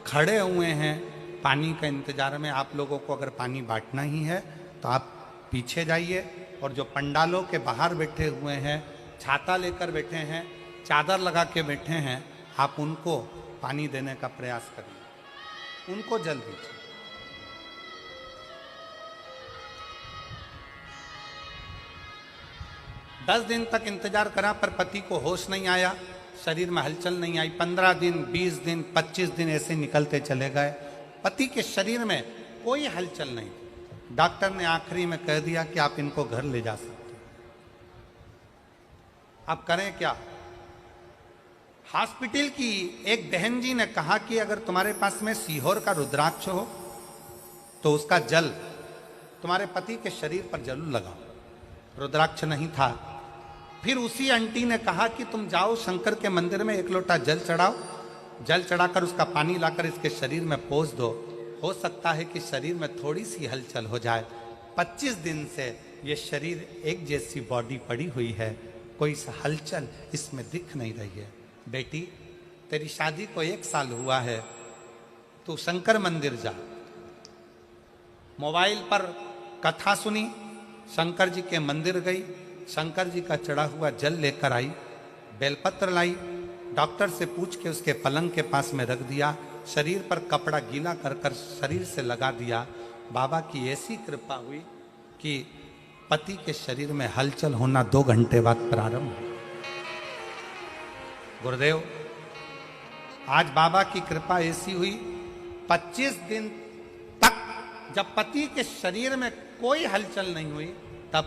खड़े हुए हैं पानी का इंतजार में, आप लोगों को अगर पानी बांटना ही है तो आप पीछे जाइए। और जो पंडालों के बाहर बैठे हुए हैं, छाता लेकर बैठे हैं, चादर लगा के बैठे हैं, आप उनको पानी देने का प्रयास करिए, उनको जल दीजिए। दस दिन तक इंतजार करा पर पति को होश नहीं आया, शरीर में हलचल नहीं आई। 15 दिन, 20 दिन, 25 दिन ऐसे निकलते चले गए, पति के शरीर में कोई हलचल नहीं। डॉक्टर ने आखिरी में कह दिया कि आप इनको घर ले जा सकते हैं। अब करें क्या? हॉस्पिटल की एक बहन जी ने कहा कि अगर तुम्हारे पास में सीहोर का रुद्राक्ष हो तो उसका जल तुम्हारे पति के शरीर पर जरूर लगाओ। रुद्राक्ष नहीं था। फिर उसी आंटी ने कहा कि तुम जाओ शंकर के मंदिर में 1 लोटा जल चढ़ाओ, जल चढ़ाकर उसका पानी लाकर इसके शरीर में पोंछ दो, हो सकता है कि शरीर में थोड़ी सी हलचल हो जाए। 25 दिन से ये शरीर एक जैसी बॉडी पड़ी हुई है, कोई हलचल इसमें दिख नहीं रही है। बेटी, तेरी शादी को 1 साल हुआ है, तू शंकर मंदिर जा। मोबाइल पर कथा सुनी, शंकर जी के मंदिर गई, शंकर जी का चढ़ा हुआ जल लेकर आई, बेलपत्र लाई, डॉक्टर से पूछ के उसके पलंग के पास में रख दिया, शरीर पर कपड़ा गीला कर कर शरीर से लगा दिया। बाबा की ऐसी कृपा हुई कि पति के शरीर में हलचल होना 2 घंटे बाद प्रारंभ हुआ। गुरुदेव, आज बाबा की कृपा ऐसी हुई, 25 दिन तक जब पति के शरीर में कोई हलचल नहीं हुई, तब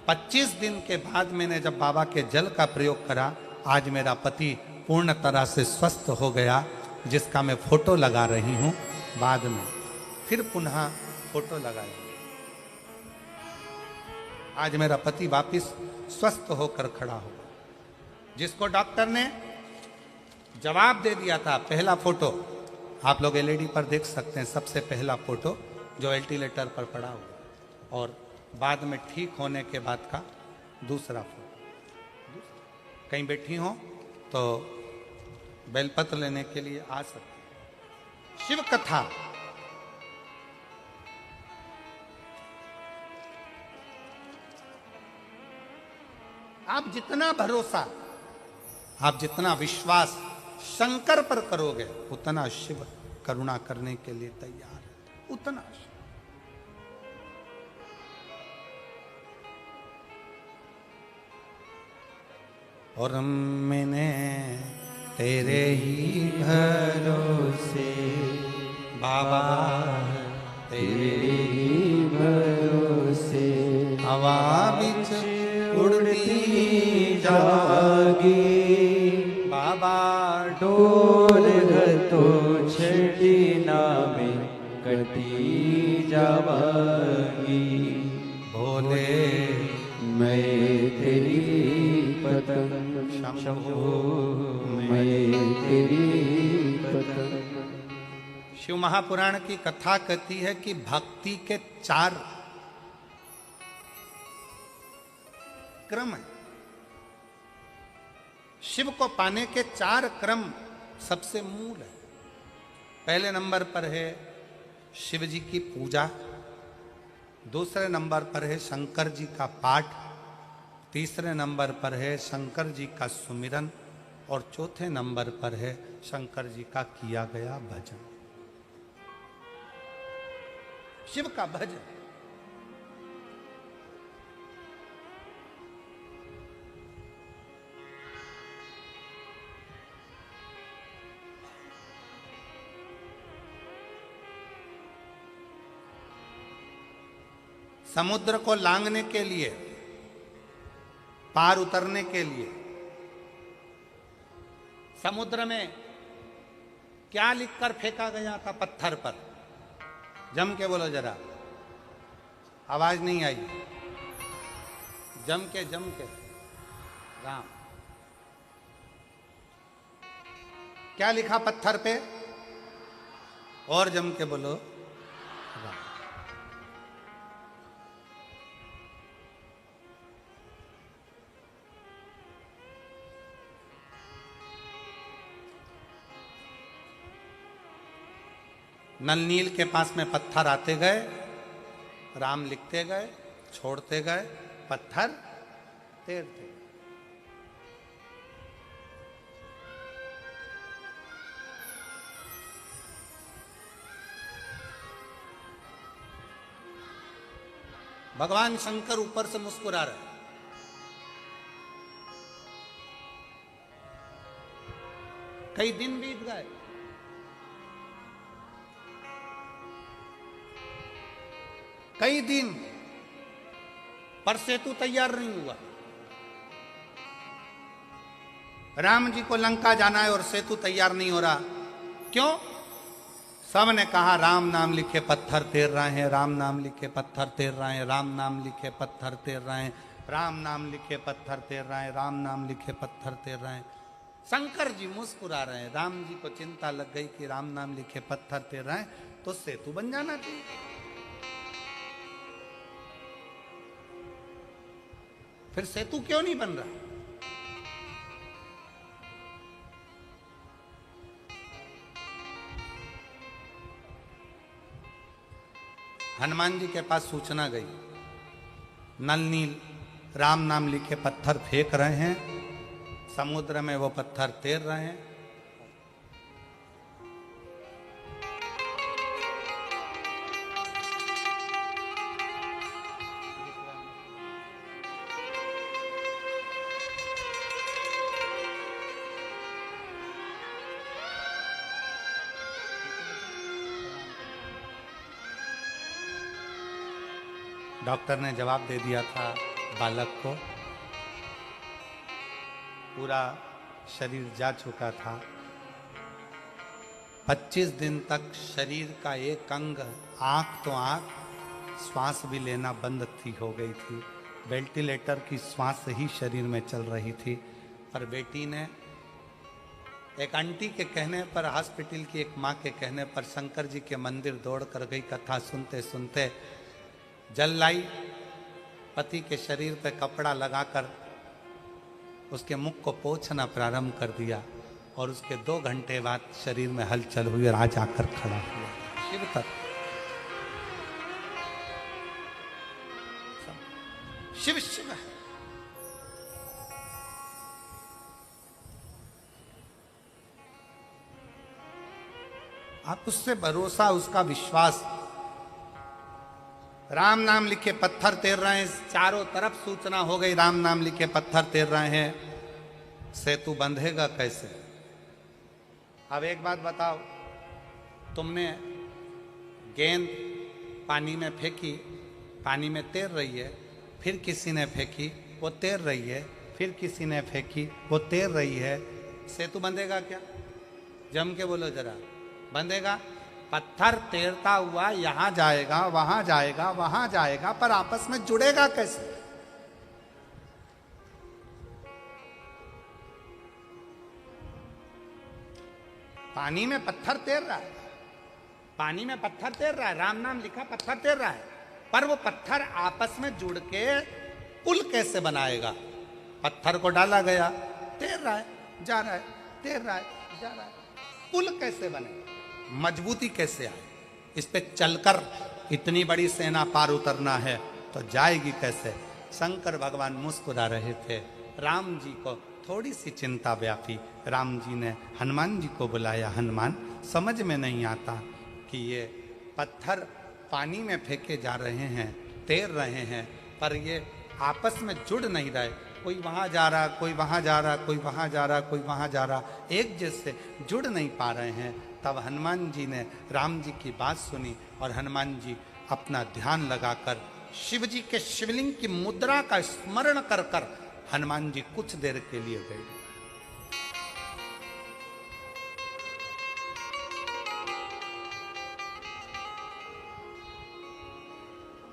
25 दिन के बाद मैंने जब बाबा के जल का प्रयोग करा, आज मेरा पति पूर्ण तरह से स्वस्थ हो गया, जिसका मैं फोटो लगा रही हूं। बाद में फिर पुनः फोटो लगाई। आज मेरा पति वापिस स्वस्थ होकर खड़ा हो, जिसको डॉक्टर ने जवाब दे दिया था। पहला फोटो आप लोग एलईडी पर देख सकते हैं, सबसे पहला फोटो जो वेंटिलेटर पर पड़ा हुआ। और बाद में ठीक होने के बाद का दूसरा फल। कहीं बैठी हो तो बेलपत्र लेने के लिए आ सकते। शिव कथा आप जितना भरोसा, आप जितना विश्वास शंकर पर करोगे, उतना शिव करुणा करने के लिए तैयार है, उतना शिव। और मैंने तेरे ही भरोसे बाबा, तेरे ही भरोसे हवा बिच उड़ती जागी बाबा डोर तो छड़ी नामे कटी जावागी। भोले मैं तेरी पतंग शंभो, मैं तेरी पतंग। शिव महापुराण की कथा कहती है कि भक्ति के 4 क्रम है। शिव को पाने के 4 क्रम सबसे मूल है। पहले नंबर पर है शिव जी की पूजा, दूसरे नंबर पर है शंकर जी का पाठ, तीसरे नंबर पर है शंकर जी का सुमिरन, और चौथे नंबर पर है शंकर जी का किया गया भजन। शिव का भजन। समुद्र को लांघने के लिए, पार उतरने के लिए समुद्र में क्या लिखकर फेंका गया था पत्थर पर? जम के बोलो जरा, आवाज नहीं आई। जम के राम। क्या लिखा पत्थर पे? और जम के बोलो राम। नल नील के पास में पत्थर आते गए, राम लिखते गए, छोड़ते गए, पत्थर तैरते गए। भगवान शंकर ऊपर से मुस्कुरा रहे। कई दिन बीत गए, कई दिन, पर सेतु तैयार नहीं हुआ। राम जी को लंका जाना है और सेतु तैयार नहीं हो रहा। क्यों? सब ने कहा राम नाम लिखे पत्थर तैर रहे हैं, राम नाम लिखे पत्थर तैर रहे हैं, राम नाम लिखे पत्थर तैर रहे हैं, राम नाम लिखे पत्थर तैर रहे हैं, राम नाम लिखे पत्थर तैर रहे हैं। शंकर जी मुस्कुरा रहे हैं। राम जी को चिंता लग गई कि राम नाम लिखे पत्थर तैर रहे हैं तो सेतु बन जाना चाहिए। फिर सेतु क्यों नहीं बन रहा? हनुमान जी के पास सूचना गई, नल नील राम नाम लिखे पत्थर फेंक रहे हैं, समुद्र में वो पत्थर तैर रहे हैं। डॉक्टर ने जवाब दे दिया था बालक को, पूरा शरीर जा चुका था। 25 दिन तक शरीर का एक अंग, आंख तो आंख, श्वास भी लेना बंद थी हो गई थी। वेंटिलेटर की श्वास ही शरीर में चल रही थी। पर बेटी ने, एक आंटी के कहने पर, हॉस्पिटल की एक माँ के कहने पर शंकर जी के मंदिर दौड़ कर गई। कथा सुनते सुनते जल लाई, पति के शरीर पर कपड़ा लगाकर उसके मुख को पोंछना प्रारंभ कर दिया और उसके 2 घंटे बाद शरीर में हलचल हुई और आज आकर खड़ा हुआ शिव तत्व। शिव शिव है। आप उससे भरोसा, उसका विश्वास। राम नाम लिखे पत्थर तैर रहे हैं, चारों तरफ सूचना हो गई राम नाम लिखे पत्थर तैर रहे हैं, सेतु बंधेगा कैसे? अब एक बात बताओ, तुमने गेंद पानी में फेंकी, पानी में तैर रही है, फिर किसी ने फेंकी, वो तैर रही है, फिर किसी ने फेंकी, वो तैर रही है, सेतु बंधेगा क्या? जम के बोलो जरा, बंधेगा? पत्थर तैरता हुआ यहां जाएगा, वहां जाएगा, वहां जाएगा, पर आपस में जुड़ेगा कैसे? पानी में पत्थर तैर रहा है, पानी में पत्थर तैर रहा है, राम नाम लिखा पत्थर तैर रहा है, पर वो पत्थर आपस में जुड़ के पुल कैसे बनाएगा? पत्थर को डाला गया, तैर रहा है, जा रहा है, तैर रहा है, जा रहा है, पुल कैसे बनेगा? मजबूती कैसे आए? इस पे चलकर इतनी बड़ी सेना पार उतरना है तो जाएगी कैसे? शंकर भगवान मुस्कुरा रहे थे। राम जी को थोड़ी सी चिंता व्यापी। राम जी ने हनुमान जी को बुलाया, हनुमान समझ में नहीं आता कि ये पत्थर पानी में फेंके जा रहे हैं, तैर रहे हैं, पर ये आपस में जुड़ नहीं रहे, कोई वहाँ जा रहा, कोई वहाँ जा रहा, कोई वहाँ जा रहा, कोई वहाँ जा रहा, एक जैसे जुड़ नहीं पा रहे हैं। तब हनुमान जी ने राम जी की बात सुनी और हनुमान जी अपना ध्यान लगाकर शिव जी के शिवलिंग की मुद्रा का स्मरण कर कर हनुमान जी कुछ देर के लिए गए।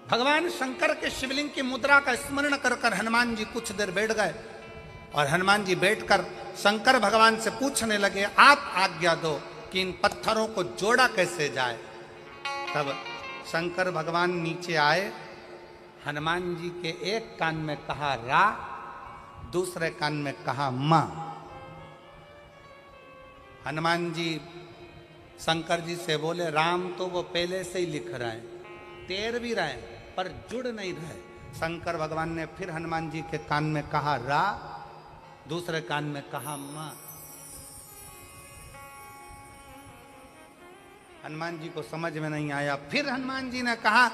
भगवान शंकर के शिवलिंग की मुद्रा का स्मरण कर कर हनुमान जी कुछ देर बैठ गए और हनुमान जी बैठकर शंकर भगवान से पूछने लगे, आप आज्ञा दो कि इन पत्थरों को जोड़ा कैसे जाए। तब शंकर भगवान नीचे आए, हनुमान जी के एक कान में कहा रा, दूसरे कान में कहा मां। हनुमान जी शंकर जी से बोले, राम तो वो पहले से ही लिख रहे हैं, तैर भी रहे हैं, पर जुड़ नहीं रहे। शंकर भगवान ने फिर हनुमान जी के कान में कहा रा, दूसरे कान में कहा मां। हनुमान जी को समझ में नहीं आया। फिर हनुमान जी ने कहा,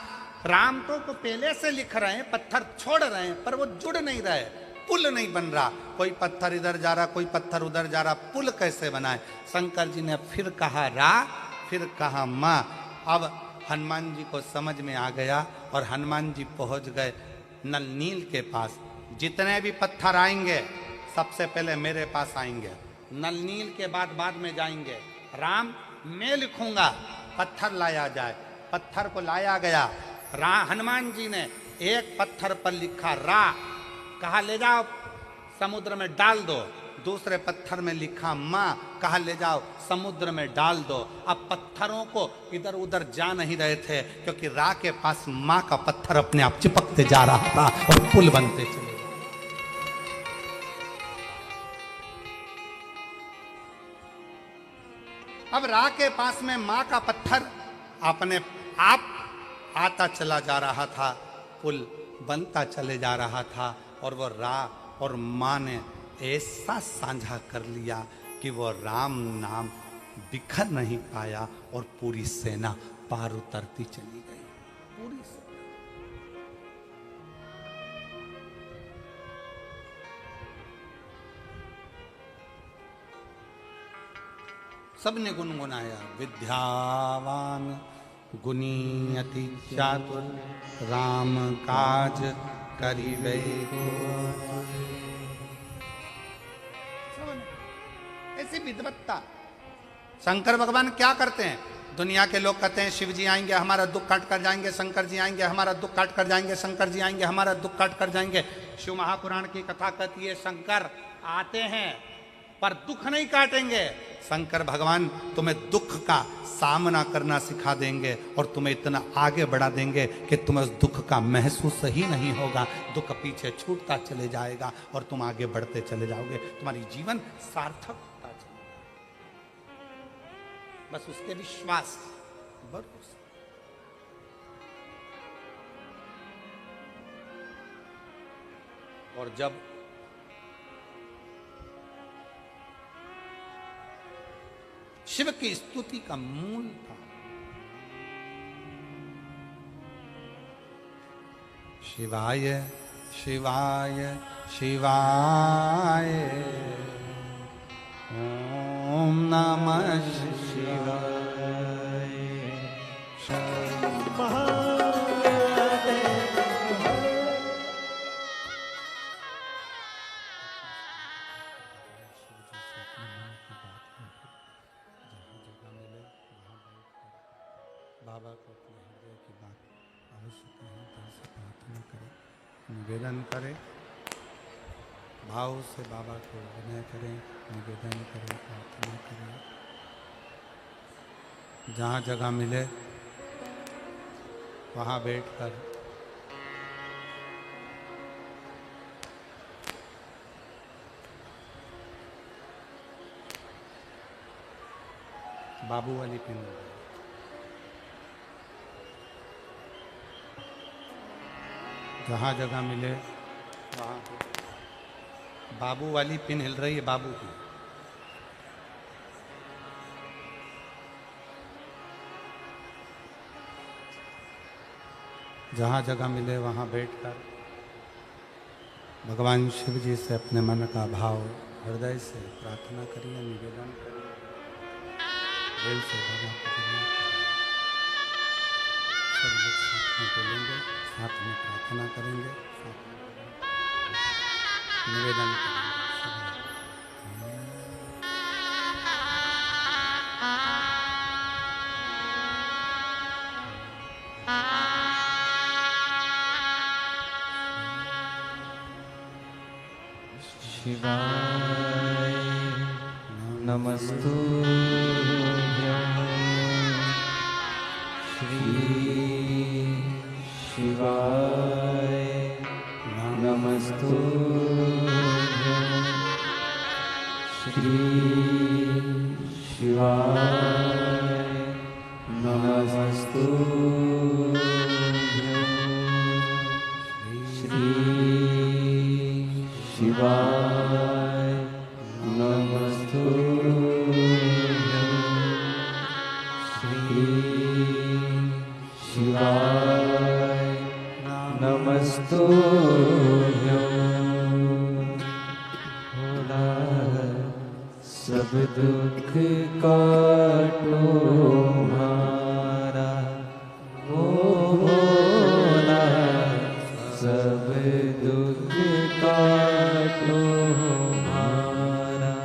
राम तो पहले से लिख रहे हैं, पत्थर छोड़ रहे हैं, पर वो जुड़ नहीं रहे, पुल नहीं बन रहा, कोई पत्थर इधर जा रहा, कोई पत्थर उधर जा रहा, पुल कैसे बनाए? शंकर जी ने फिर कहा रा, फिर कहा मां। अब हनुमान जी को समझ में आ गया और हनुमान जी पहुंच गए नल नील के पास। जितने भी पत्थर आएंगे सबसे पहले मेरे पास आएंगे, नल नील के बाद में जाएंगे। राम मैं लिखूंगा, पत्थर लाया जाए। पत्थर को लाया गया। हनुमान जी ने एक पत्थर पर लिखा रा, कहा ले जाओ समुद्र में डाल दो। दूसरे पत्थर में लिखा मां, कहा ले जाओ समुद्र में डाल दो। अब पत्थरों को इधर उधर जा नहीं रहे थे, क्योंकि रा के पास मां का पत्थर अपने आप चिपकते जा रहा था और पुल बनते चले। अब रा के पास में मां का पत्थर अपने आप आता चला जा रहा था, पुल बनता चले जा रहा था, और वो रा और मां ने ऐसा साझा कर लिया कि वो राम नाम बिखर नहीं पाया और पूरी सेना पार उतरती चली गई। पूरी सेना। सबने गुनगुनाया, विद्यावान गुनी अति चातुर, राम काज करिबे को। ऐसी विद्वत्ता। शंकर भगवान क्या करते हैं? दुनिया के लोग कहते हैं शिव जी आएंगे हमारा दुख काट कर जाएंगे, शंकर जी आएंगे हमारा दुख काट कर जाएंगे, शंकर जी आएंगे हमारा दुख काट कर जाएंगे। शिव महापुराण की कथा कहती है शंकर आते हैं पर दुख नहीं काटेंगे, शंकर भगवान तुम्हें दुख का सामना करना सिखा देंगे और तुम्हें इतना आगे बढ़ा देंगे कि तुम्हें उस दुख का महसूस ही नहीं होगा। दुख पीछे छूटता चले जाएगा और तुम आगे बढ़ते चले जाओगे। तुम्हारी जीवन सार्थक होता चलेगा। बस उसके विश्वास भरोसा। और जब शिव की स्तुति का मूल था शिवाय शिवाय शिवाय ओम नमः शिवाय। बाबा को अपने हृदय की बात अवश्य कहें, दिल से प्रार्थना करें, निवेदन करें, भाव से बाबा को विनय करें, निवेदन करें, प्रार्थना करें। जहाँ जगह मिले वहाँ बैठकर बाबू वाली पिन जहाँ जगह मिले वहाँ बाबू वाली पिन हिल रही है। बाबू की जहाँ जगह मिले वहाँ बैठकर भगवान शिव जी से अपने मन का भाव हृदय से प्रार्थना करिए, निवेदन करिए, दिल से भगवान को विनय करिए। सब लोग साथ में बोलेंगे, साथ में प्रार्थना करेंगे, साथ में निवेदन करेंगे। शिवाय नमस्तुभ्यं श्री शिवाय नमस्तुभ्यं श्री शिवाय नमस्तुभ्यं श्री शिवाय नमस्तुभ्यं श्री शिवाय नमस्तुभ्यं। भोला सब दुख काटो हमारा, ओ भोला सब दुख काटो हमारा।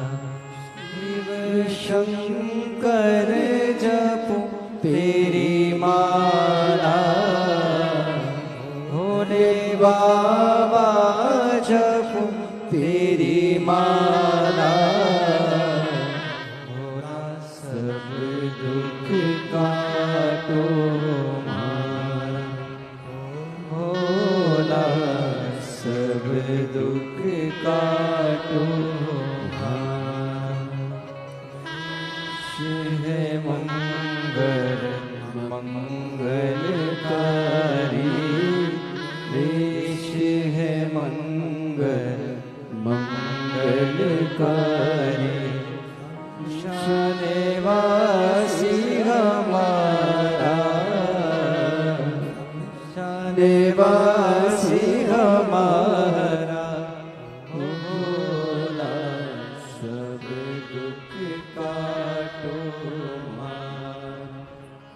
शिव शंकर जपो तेरी माला, भोले बाबा जपो तेरी माला। भोला सब दुख काटो हमारा, भोला सब दुख काटो हमारा। देश है मंगल मंगलकारी, देश है मंगल मंगलकारी। शानेवासी हमारा, शानेवासी हमारा। भोला सब दुख काटो हमारा,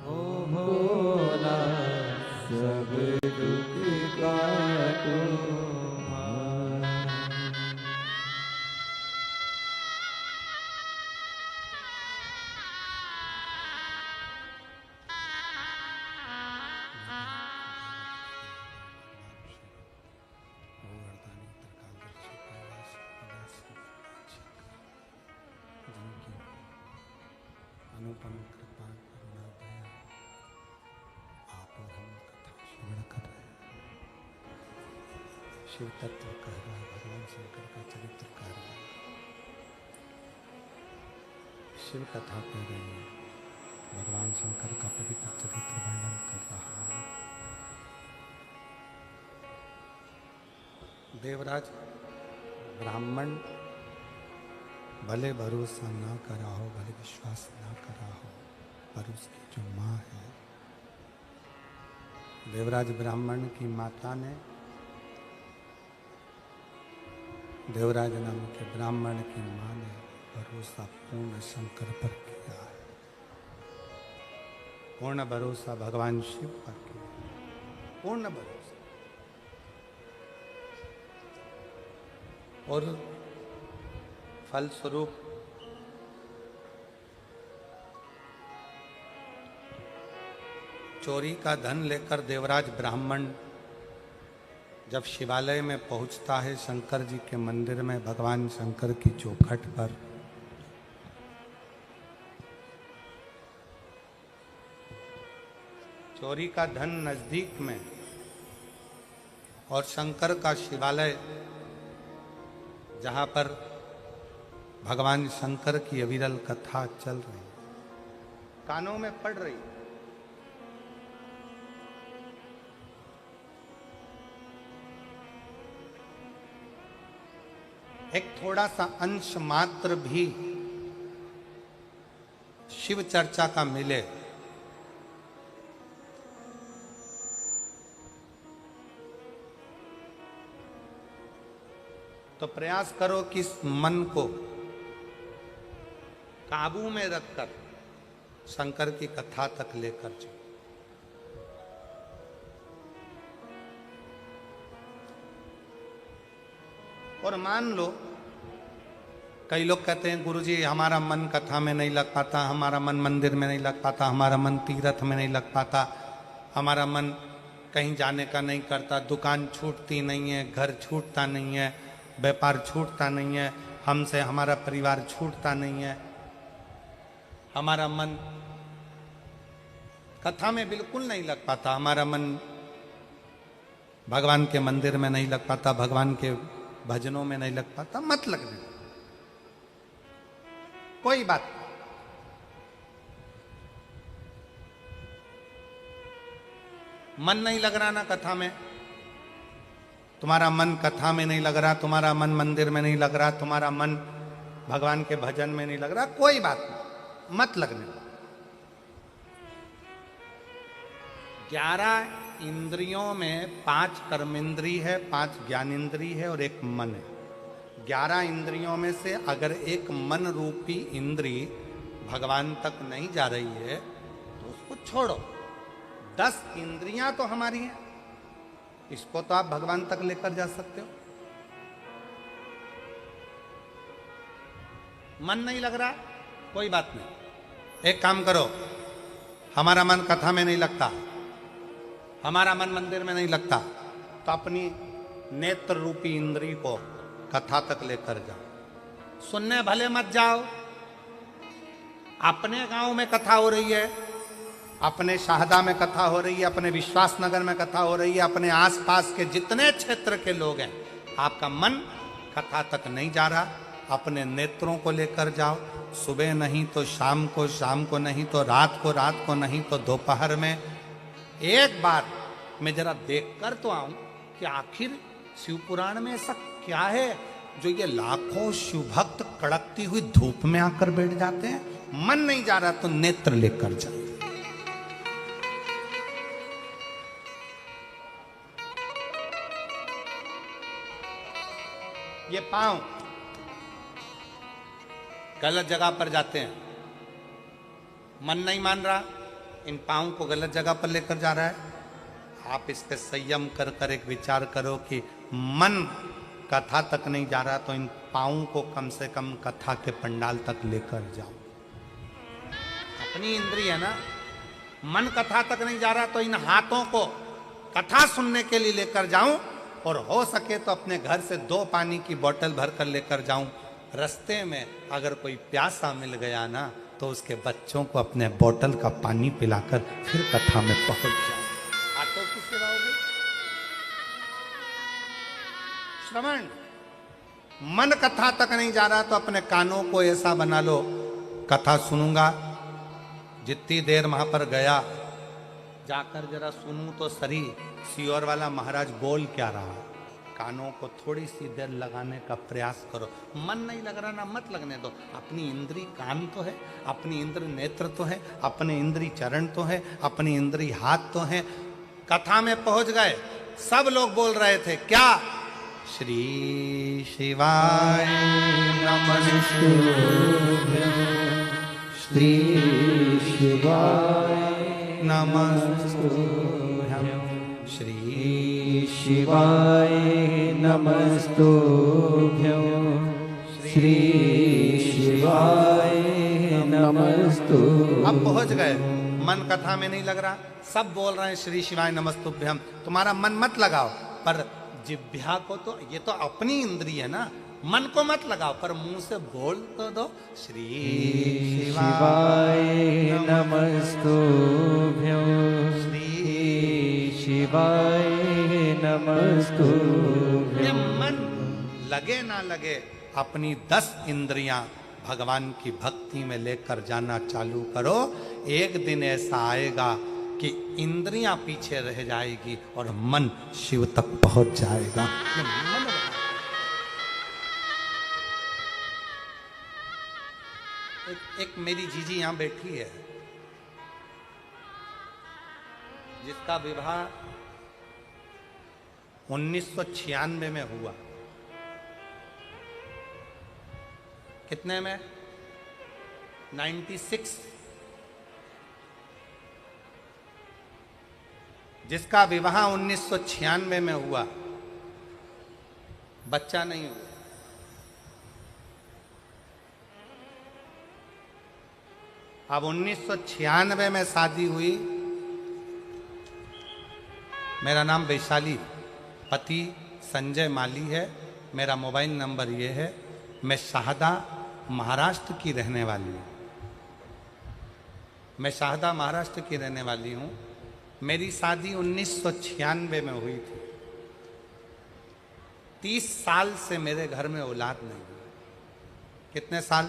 ओ भोला सब दुख काटो हमारा। अनुपम कृपा करुणा दया, आप और हम कथा श्रवण कर रहे हैं। शिव तत्व कह रहा है, भगवान शंकर का चरित्र कह रहा है, शिव कथा कह रही है, भगवान शंकर का पवित्र चरित्र वर्णन कर रहा है। देवराज ब्राह्मण भले भरोसा ना करा हो, भले विश्वास ना करा हो, पर उसकी जो माँ है, देवराज ब्राह्मण की माता ने देवराज नाम के ब्राह्मण की माँ ने भरोसा पूर्ण शंकर पर किया है, पूर्ण भरोसा भगवान शिव पर किया, पूर्ण भरोसा। और फलस्वरूप चोरी का धन लेकर देवराज ब्राह्मण जब शिवालय में पहुंचता है, शंकर जी के मंदिर में भगवान शंकर की चौखट पर, चोरी का धन नजदीक में और शंकर का शिवालय जहां पर भगवान शंकर की अविरल कथा चल रही है, कानों में पड़ रही है। एक थोड़ा सा अंश मात्र भी शिव चर्चा का मिले तो प्रयास करो कि इस मन को काबू में रखकर शंकर की कथा तक लेकर चलो। और मान लो, कई लोग कहते हैं गुरुजी हमारा मन कथा में नहीं लग पाता, हमारा मन मंदिर में नहीं लग पाता, हमारा मन तीर्थ में नहीं लग पाता, हमारा मन कहीं जाने का नहीं करता, दुकान छूटती नहीं है, घर छूटता नहीं है, व्यापार छूटता नहीं है, हमसे हमारा परिवार छूटता नहीं है, हमारा मन कथा में बिल्कुल नहीं लग पाता, हमारा मन भगवान के मंदिर में नहीं लग पाता, भगवान के भजनों में नहीं लग पाता। मत लगने, कोई बात नहीं। मन नहीं लग रहा ना कथा में, तुम्हारा मन कथा में नहीं लग रहा, तुम्हारा मन मंदिर में नहीं लग रहा, तुम्हारा मन भगवान के भजन में नहीं लग रहा, कोई बात नहीं, मत लगने। 11 इंद्रियों में 5 कर्मेंद्री है, 5 ज्ञानेंद्री है और 1 मन है। 11 इंद्रियों में से अगर एक मन रूपी इंद्री भगवान तक नहीं जा रही है तो उसको छोड़ो। 10 इंद्रियां तो हमारी हैं, इसको तो आप भगवान तक लेकर जा सकते हो। मन नहीं लग रहा, कोई बात नहीं, एक काम करो, हमारा मन कथा में नहीं लगता, हमारा मन मंदिर में नहीं लगता, तो अपनी नेत्र रूपी इंद्री को कथा तक लेकर जाओ। सुनने भले मत जाओ, अपने गांव में कथा हो रही है, अपने शाहदा में कथा हो रही है, अपने विश्वास नगर में कथा हो रही है, अपने आसपास के जितने क्षेत्र के लोग हैं, आपका मन कथा तक नहीं जा रहा, अपने नेत्रों को लेकर जाओ। सुबह नहीं तो शाम को, शाम को नहीं तो रात को नहीं तो दोपहर में एक बार मैं जरा देख कर तो आऊं कि आखिर शिव पुराण में ऐसा क्या है जो ये लाखों शिव भक्त कड़कती हुई धूप में आकर बैठ जाते हैं। मन नहीं जा रहा तो नेत्र लेकर जाओ। ये पांव गलत जगह पर जाते हैं, मन नहीं मान रहा, इन पांव को गलत जगह पर लेकर जा रहा है। आप इस पे संयम कर कर एक विचार करो कि मन कथा तक नहीं जा रहा तो इन पांव को कम से कम कथा के पंडाल तक लेकर जाओ। अपनी इंद्रिय है ना, मन कथा तक नहीं जा रहा तो इन हाथों को कथा सुनने के लिए लेकर जाऊं, और हो सके तो अपने घर से 2 पानी की बोतल भर कर लेकर जाऊं। रास्ते में अगर कोई प्यासा मिल गया ना तो उसके बच्चों को अपने बोतल का पानी पिलाकर फिर कथा में पहुंच जाओ। आटो की सेवा हो गई। श्रवण, मन कथा तक नहीं जा रहा तो अपने कानों को ऐसा बना लो, कथा सुनूंगा, जितनी देर वहां पर गया जाकर जरा सुनूं तो सही सियोर वाला महाराज बोल क्या रहा। कानों को थोड़ी सी देर लगाने का प्रयास करो। मन नहीं लग रहा ना, मत लगने दो। अपनी इंद्री कान तो है, अपनी इंद्र नेत्र तो है, अपने इंद्री चरण तो है, अपनी इंद्री हाथ तो है। कथा में पहुंच गए, सब लोग बोल रहे थे क्या? श्री शिवाय नमस्तुभ्यं, श्री शिवाय नमस्तुभ्यं, श्री शिवाय नमस्तुभ्यं, श्री शिवाय नमस्तुभ्यं। अब पहुंच गए, मन कथा में नहीं लग रहा, सब बोल रहे हैं श्री शिवाय नमस्तुभ्यं। तुम्हारा मन मत लगाओ, पर जिह्वा को तो, ये तो अपनी इंद्रिय है ना, मन को मत लगाओ, पर मुंह से बोल तो दो श्री शिवाय नमस्तुभ्यं, श्री शिवाय नमस्तुभ्यं। ये मन लगे ना लगे, अपनी 10 इंद्रियां भगवान की भक्ति में लेकर जाना चालू करो। एक दिन ऐसा आएगा कि इंद्रियां पीछे रह जाएगी और मन शिव तक पहुंच जाएगा। ये मन एक मेरी जीजी यहां बैठी है, जिसका विवाह 1996 में हुआ। कितने में? 96। जिसका विवाह 1996 में हुआ, बच्चा नहीं हुआ। अब 1996 में शादी हुई। मेरा नाम वैशाली, पति संजय माली है, मेरा मोबाइल नंबर ये है। मैं शाहदा महाराष्ट्र की रहने वाली हूँ। मैं शाहदा महाराष्ट्र की रहने वाली हूँ। मेरी शादी 1996 में हुई थी। 30 साल से मेरे घर में औलाद नहीं हुई। कितने साल?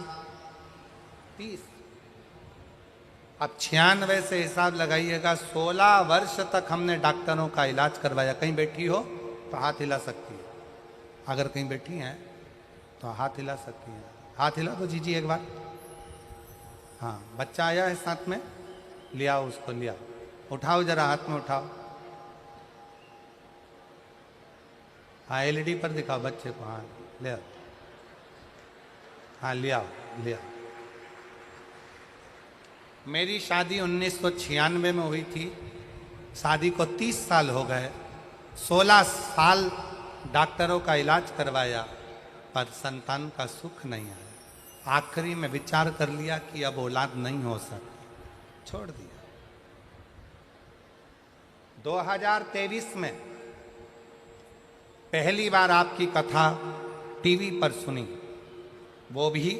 30। अब 96 से हिसाब लगाइएगा, 16 वर्ष तक हमने डॉक्टरों का इलाज करवाया। कहीं बैठी हो तो हाथ हिला सकती है, अगर कहीं बैठी हैं तो हाथ हिला सकती हैं। हाथ हिला दो जीजी एक बार। हाँ, बच्चा आया है साथ में, लिया उसको, लिया, उठाओ जरा, हाथ में उठाओ। हाँ, एलईडी पर दिखाओ बच्चे को। हाँ ले आओ, हाँ लिया लिया। मेरी शादी 1996 में हुई थी। शादी को 30 साल हो गए। 16 साल डॉक्टरों का इलाज करवाया, पर संतान का सुख नहीं आया। आखिरी में विचार कर लिया कि अब औलाद नहीं हो सकती, छोड़ दिया। 2023 में पहली बार आपकी कथा टीवी पर सुनी, वो भी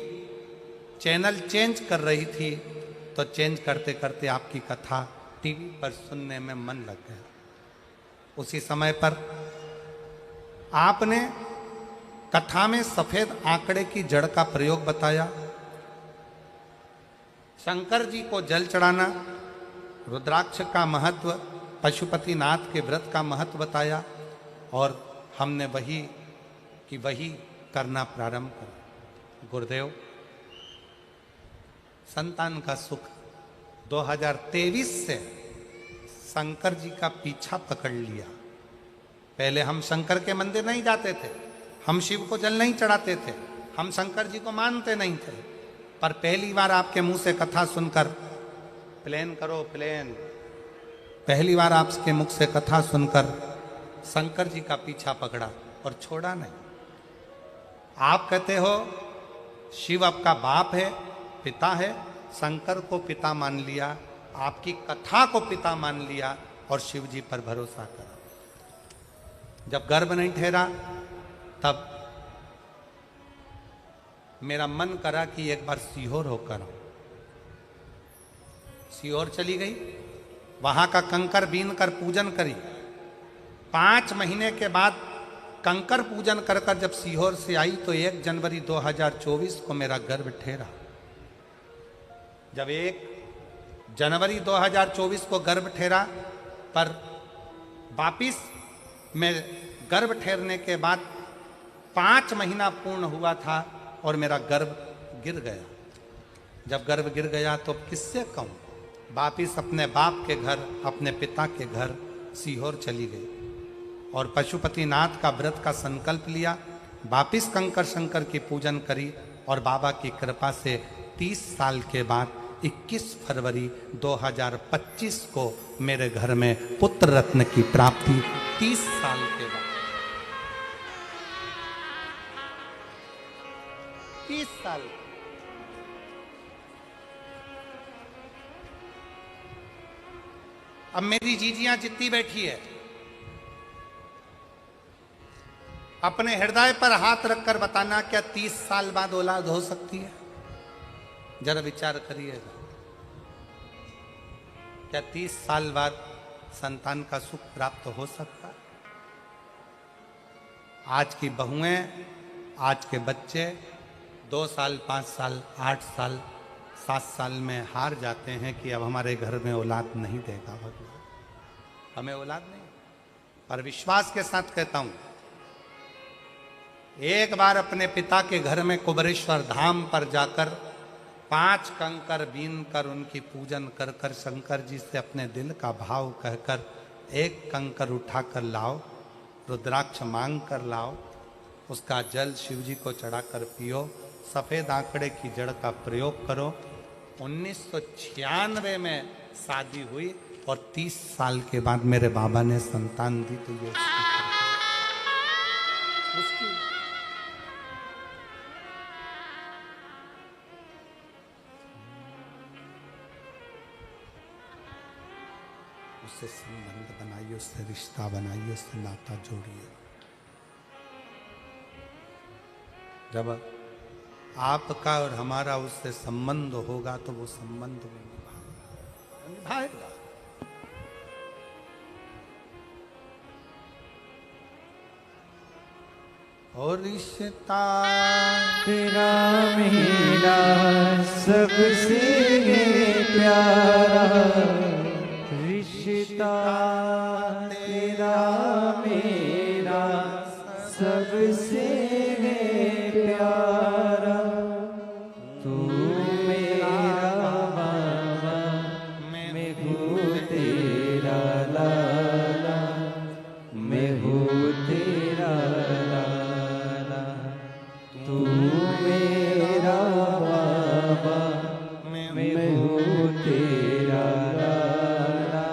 चैनल चेंज कर रही थी, तो चेंज करते करते आपकी कथा टीवी पर सुनने में मन लग गया। उसी समय पर आपने कथा में सफेद आंकड़े की जड़ का प्रयोग बताया, शंकर जी को जल चढ़ाना, रुद्राक्ष का महत्व, पशुपतिनाथ के व्रत का महत्व बताया, और हमने वही करना प्रारंभ कर। गुरुदेव, संतान का सुख 2023 से शंकर जी का पीछा पकड़ लिया। पहले हम शंकर के मंदिर नहीं जाते थे, हम शिव को जल नहीं चढ़ाते थे, हम शंकर जी को मानते नहीं थे, पर पहली बार आपके मुंह से कथा सुनकर, प्लेन करो प्लेन, पहली बार आपके मुख से कथा सुनकर शंकर जी का पीछा पकड़ा और छोड़ा नहीं। आप कहते हो शिव आपका बाप है, पिता है, शंकर को पिता मान लिया, आपकी कथा को पिता मान लिया और शिव जी पर भरोसा करा। जब गर्भ नहीं ठहरा तब मेरा मन करा कि एक बार सीहोर होकर आऊं। सीहोर चली गई, वहां का कंकर बीन कर पूजन करी। 5 महीने के बाद कंकर पूजन कर कर जब सीहोर से आई तो 1 जनवरी 2024 को मेरा गर्भ ठहरा। जब 1 जनवरी 2024 को गर्भ ठहरा, पर वापिस मैं गर्भ ठहरने के बाद 5 महीना पूर्ण हुआ था और मेरा गर्भ गिर गया। जब गर्भ गिर गया तो किससे कहूँ, वापिस अपने बाप के घर, अपने पिता के घर सीहोर चली गई और पशुपतिनाथ का व्रत का संकल्प लिया। वापिस कंकर शंकर की पूजन करी और बाबा की कृपा से 30 साल के बाद 21 फरवरी 2025 को मेरे घर में पुत्र रत्न की प्राप्ति। 30 साल के बाद, 30 साल। अब मेरी जीजियां जितनी बैठी है, अपने हृदय पर हाथ रखकर बताना, क्या 30 साल बाद औलाद हो सकती है? जरा विचार करिएगा। क्या 30 साल बाद संतान का सुख प्राप्त हो सकता है? आज की बहुएं, आज के बच्चे 2 साल, 5 साल, 8 साल, 7 साल में हार जाते हैं कि अब हमारे घर में औलाद नहीं देगा भगवान, हमें औलाद नहीं। पर विश्वास के साथ कहता हूं, एक बार अपने पिता के घर में कुबरेश्वर धाम पर जाकर 5 कंकर बीन कर उनकी पूजन कर कर शंकर जी से अपने दिल का भाव कहकर 1 कंकर उठाकर लाओ, रुद्राक्ष मांग कर लाओ, उसका जल शिव जी को चढ़ाकर पियो, सफेद आंकड़े की जड़ का प्रयोग करो। 1996 में शादी हुई और 30 साल के बाद मेरे बाबा ने संतान दी। तो ये उसकी उससे संबंध बनाइए, उससे रिश्ता बनाइए, उससे नाता जोड़िए। जब आपका और हमारा उससे संबंध होगा तो वो संबंध में निभाएगा। और रिश्ता तेरा मेरा सबसे प्यारा, रिश्ता तेरा मेरा सबसे प्यारा, तू मेरा बाबा, मैं हूँ तेरा लाला, मैं हूँ तेरा लाला, तू मेरा बाबा, मैं हूँ तेरा लाला,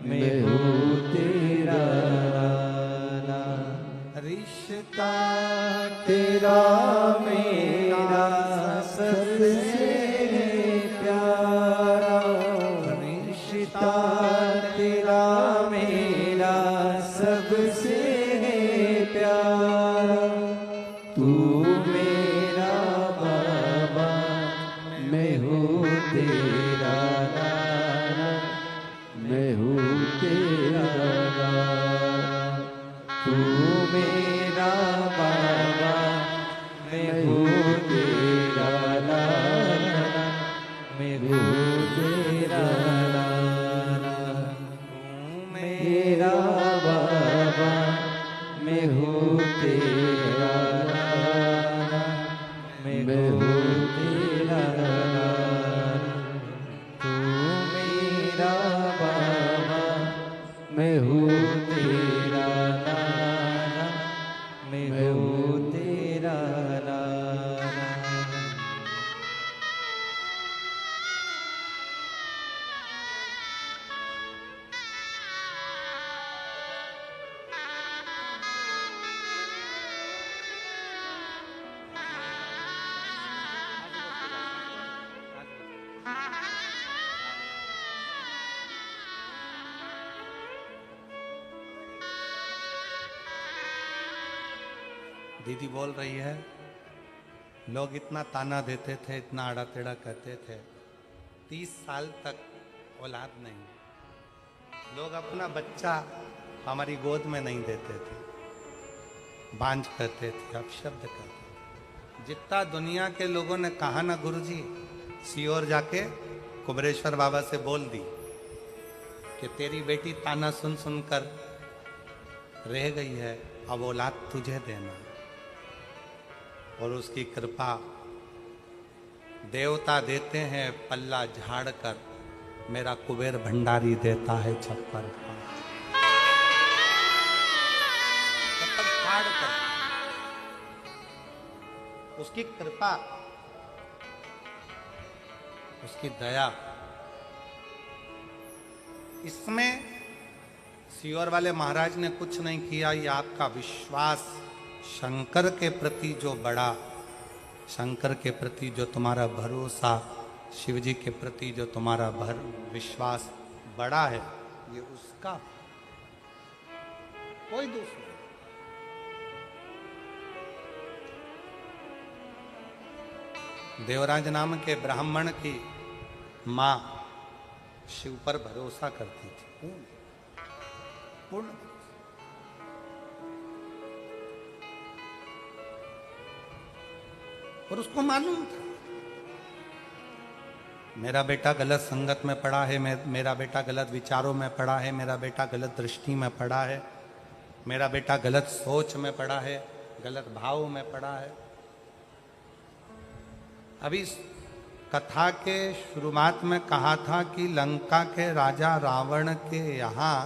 मैं हूँ तेरा लाला। रिश्ता तेरा मेरा सबसे प्यारा, रिश्ता तेरा मेरा सबसे प्यारा, तू मेरा बाबा, मैं हूँ तेरा लाला, मैं हूँ तेरा लाला, तू मेरा बाबा, मैं हूँ तेरा लाला, मैं हूँ तेरा लाला, तू मेरा बाबा, मैं हूँ तेरा लाला, मैं हूँ तेरा लाला, तू मेरा बाबा, मैं हूँ तेरा लाला, मैं हूँ तेरा लाला। दीदी बोल रही है, लोग इतना ताना देते थे, इतना आड़ा टेढ़ा कहते थे, 30 साल तक औलाद नहीं। लोग अपना बच्चा हमारी गोद में नहीं देते थे, बांझ करते थे, अपशब्द करते थे। जितना दुनिया के लोगों ने कहा ना गुरुजी, सीओर जाके कुबरेश्वर बाबा से बोल दी कि तेरी बेटी ताना सुन सुनकर रह गई है, अब औलाद तुझे देना। और उसकी कृपा देवता देते हैं पल्ला झाड़ कर, मेरा कुबेर भंडारी देता है छप्पर फाड़ कर। उसकी कृपा, उसकी दया। इसमें सीओर वाले महाराज ने कुछ नहीं किया, ये आपका विश्वास शंकर के प्रति जो बड़ा, शंकर के प्रति जो तुम्हारा भरोसा, शिव जी के प्रति जो तुम्हारा विश्वास बड़ा है, ये उसका, कोई दूसरा। देवराज नाम के ब्राह्मण की मां शिव पर भरोसा करती थी, पूर्ण। और उसको मालूम था मेरा बेटा गलत संगत में पड़ा है, मेरा बेटा गलत विचारों में पड़ा है, मेरा बेटा गलत दृष्टि में पड़ा है, मेरा बेटा गलत सोच में पड़ा है, गलत भाव में पड़ा है। अभी कथा के शुरुआत में कहा था कि लंका के राजा रावण के यहाँ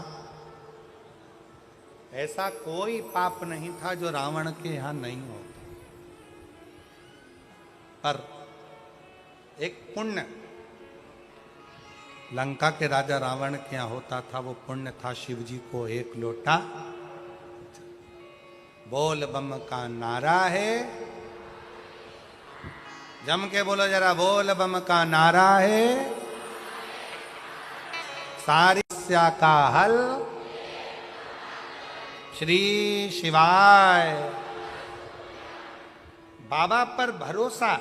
ऐसा कोई पाप नहीं था जो रावण के यहाँ नहीं होता, पर एक पुण्य लंका के राजा रावण के यहाँ होता था। वो पुण्य था शिव जी को एक लोटा, बोल बम का नारा है, जम के बोलो जरा, बोल बम का नारा है, सारी समस्या का हल श्री शिवाय। बाबा पर भरोसा,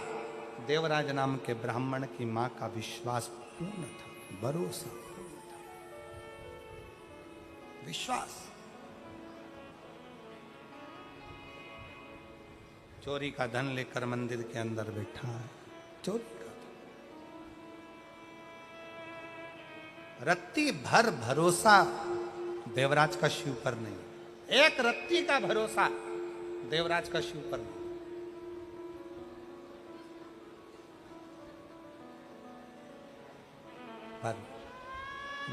देवराज नाम के ब्राह्मण की मां का विश्वास पूर्ण था, भरोसा पूर्ण था, विश्वास। चोरी का धन लेकर मंदिर के अंदर बैठा है, चोरी का धन। रत्ती भर भरोसा देवराज का शिव पर नहीं, एक रत्ती का भरोसा देवराज का शिव पर नहीं। पर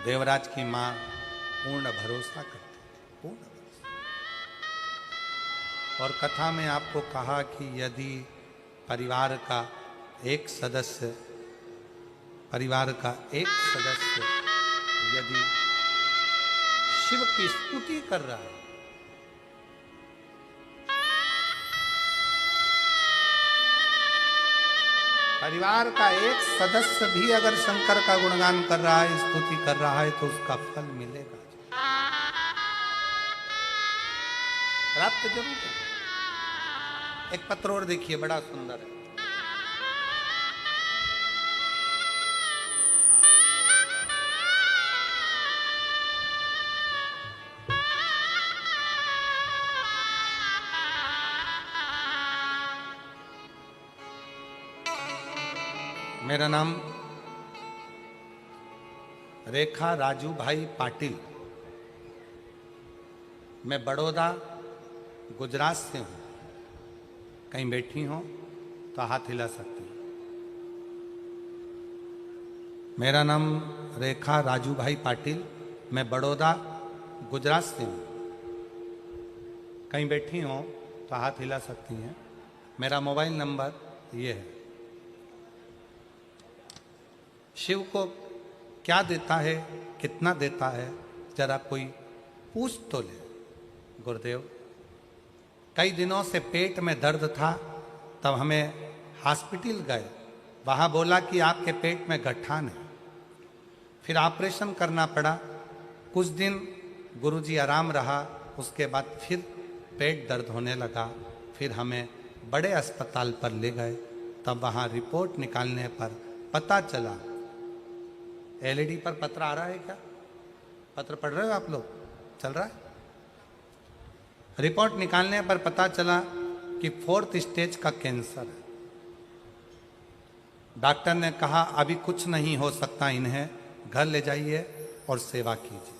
देवराज की मां पूर्ण भरोसा करती थी, पूर्ण भरोसा। और कथा में आपको कहा कि यदि परिवार का एक सदस्य यदि शिव की स्तुति कर रहा है, परिवार का एक सदस्य भी अगर शंकर का गुणगान कर रहा है, स्तुति कर रहा है, तो उसका फल मिलेगा, प्राप्त जरूर है। एक पत्र और देखिए, बड़ा सुंदर है। मेरा नाम रेखा राजू भाई पाटिल, मैं बड़ौदा गुजरात से हूँ। कहीं बैठी हो तो हाथ हिला सकती हैं। मेरा नाम रेखा राजू भाई पाटिल, मैं बड़ौदा गुजरात से हूँ। कहीं बैठी हो तो हाथ हिला सकती हैं। मेरा मोबाइल नंबर ये है। शिव को क्या देता है, कितना देता है, जरा कोई पूछ तो ले। गुरुदेव, कई दिनों से पेट में दर्द था, तब हमें हॉस्पिटल गए, वहाँ बोला कि आपके पेट में गठान है, फिर ऑपरेशन करना पड़ा। कुछ दिन गुरुजी आराम रहा, उसके बाद फिर पेट दर्द होने लगा, फिर हमें बड़े अस्पताल पर ले गए। तब वहाँ रिपोर्ट निकालने पर पता चला एलईडी पर पत्र आ रहा है क्या? पत्र पढ़ रहे हो आप लोग? चल रहा है? रिपोर्ट निकालने पर पता चला कि 4th स्टेज का कैंसर है। डॉक्टर ने कहा अभी कुछ नहीं हो सकता, इन्हें घर ले जाइए और सेवा कीजिए।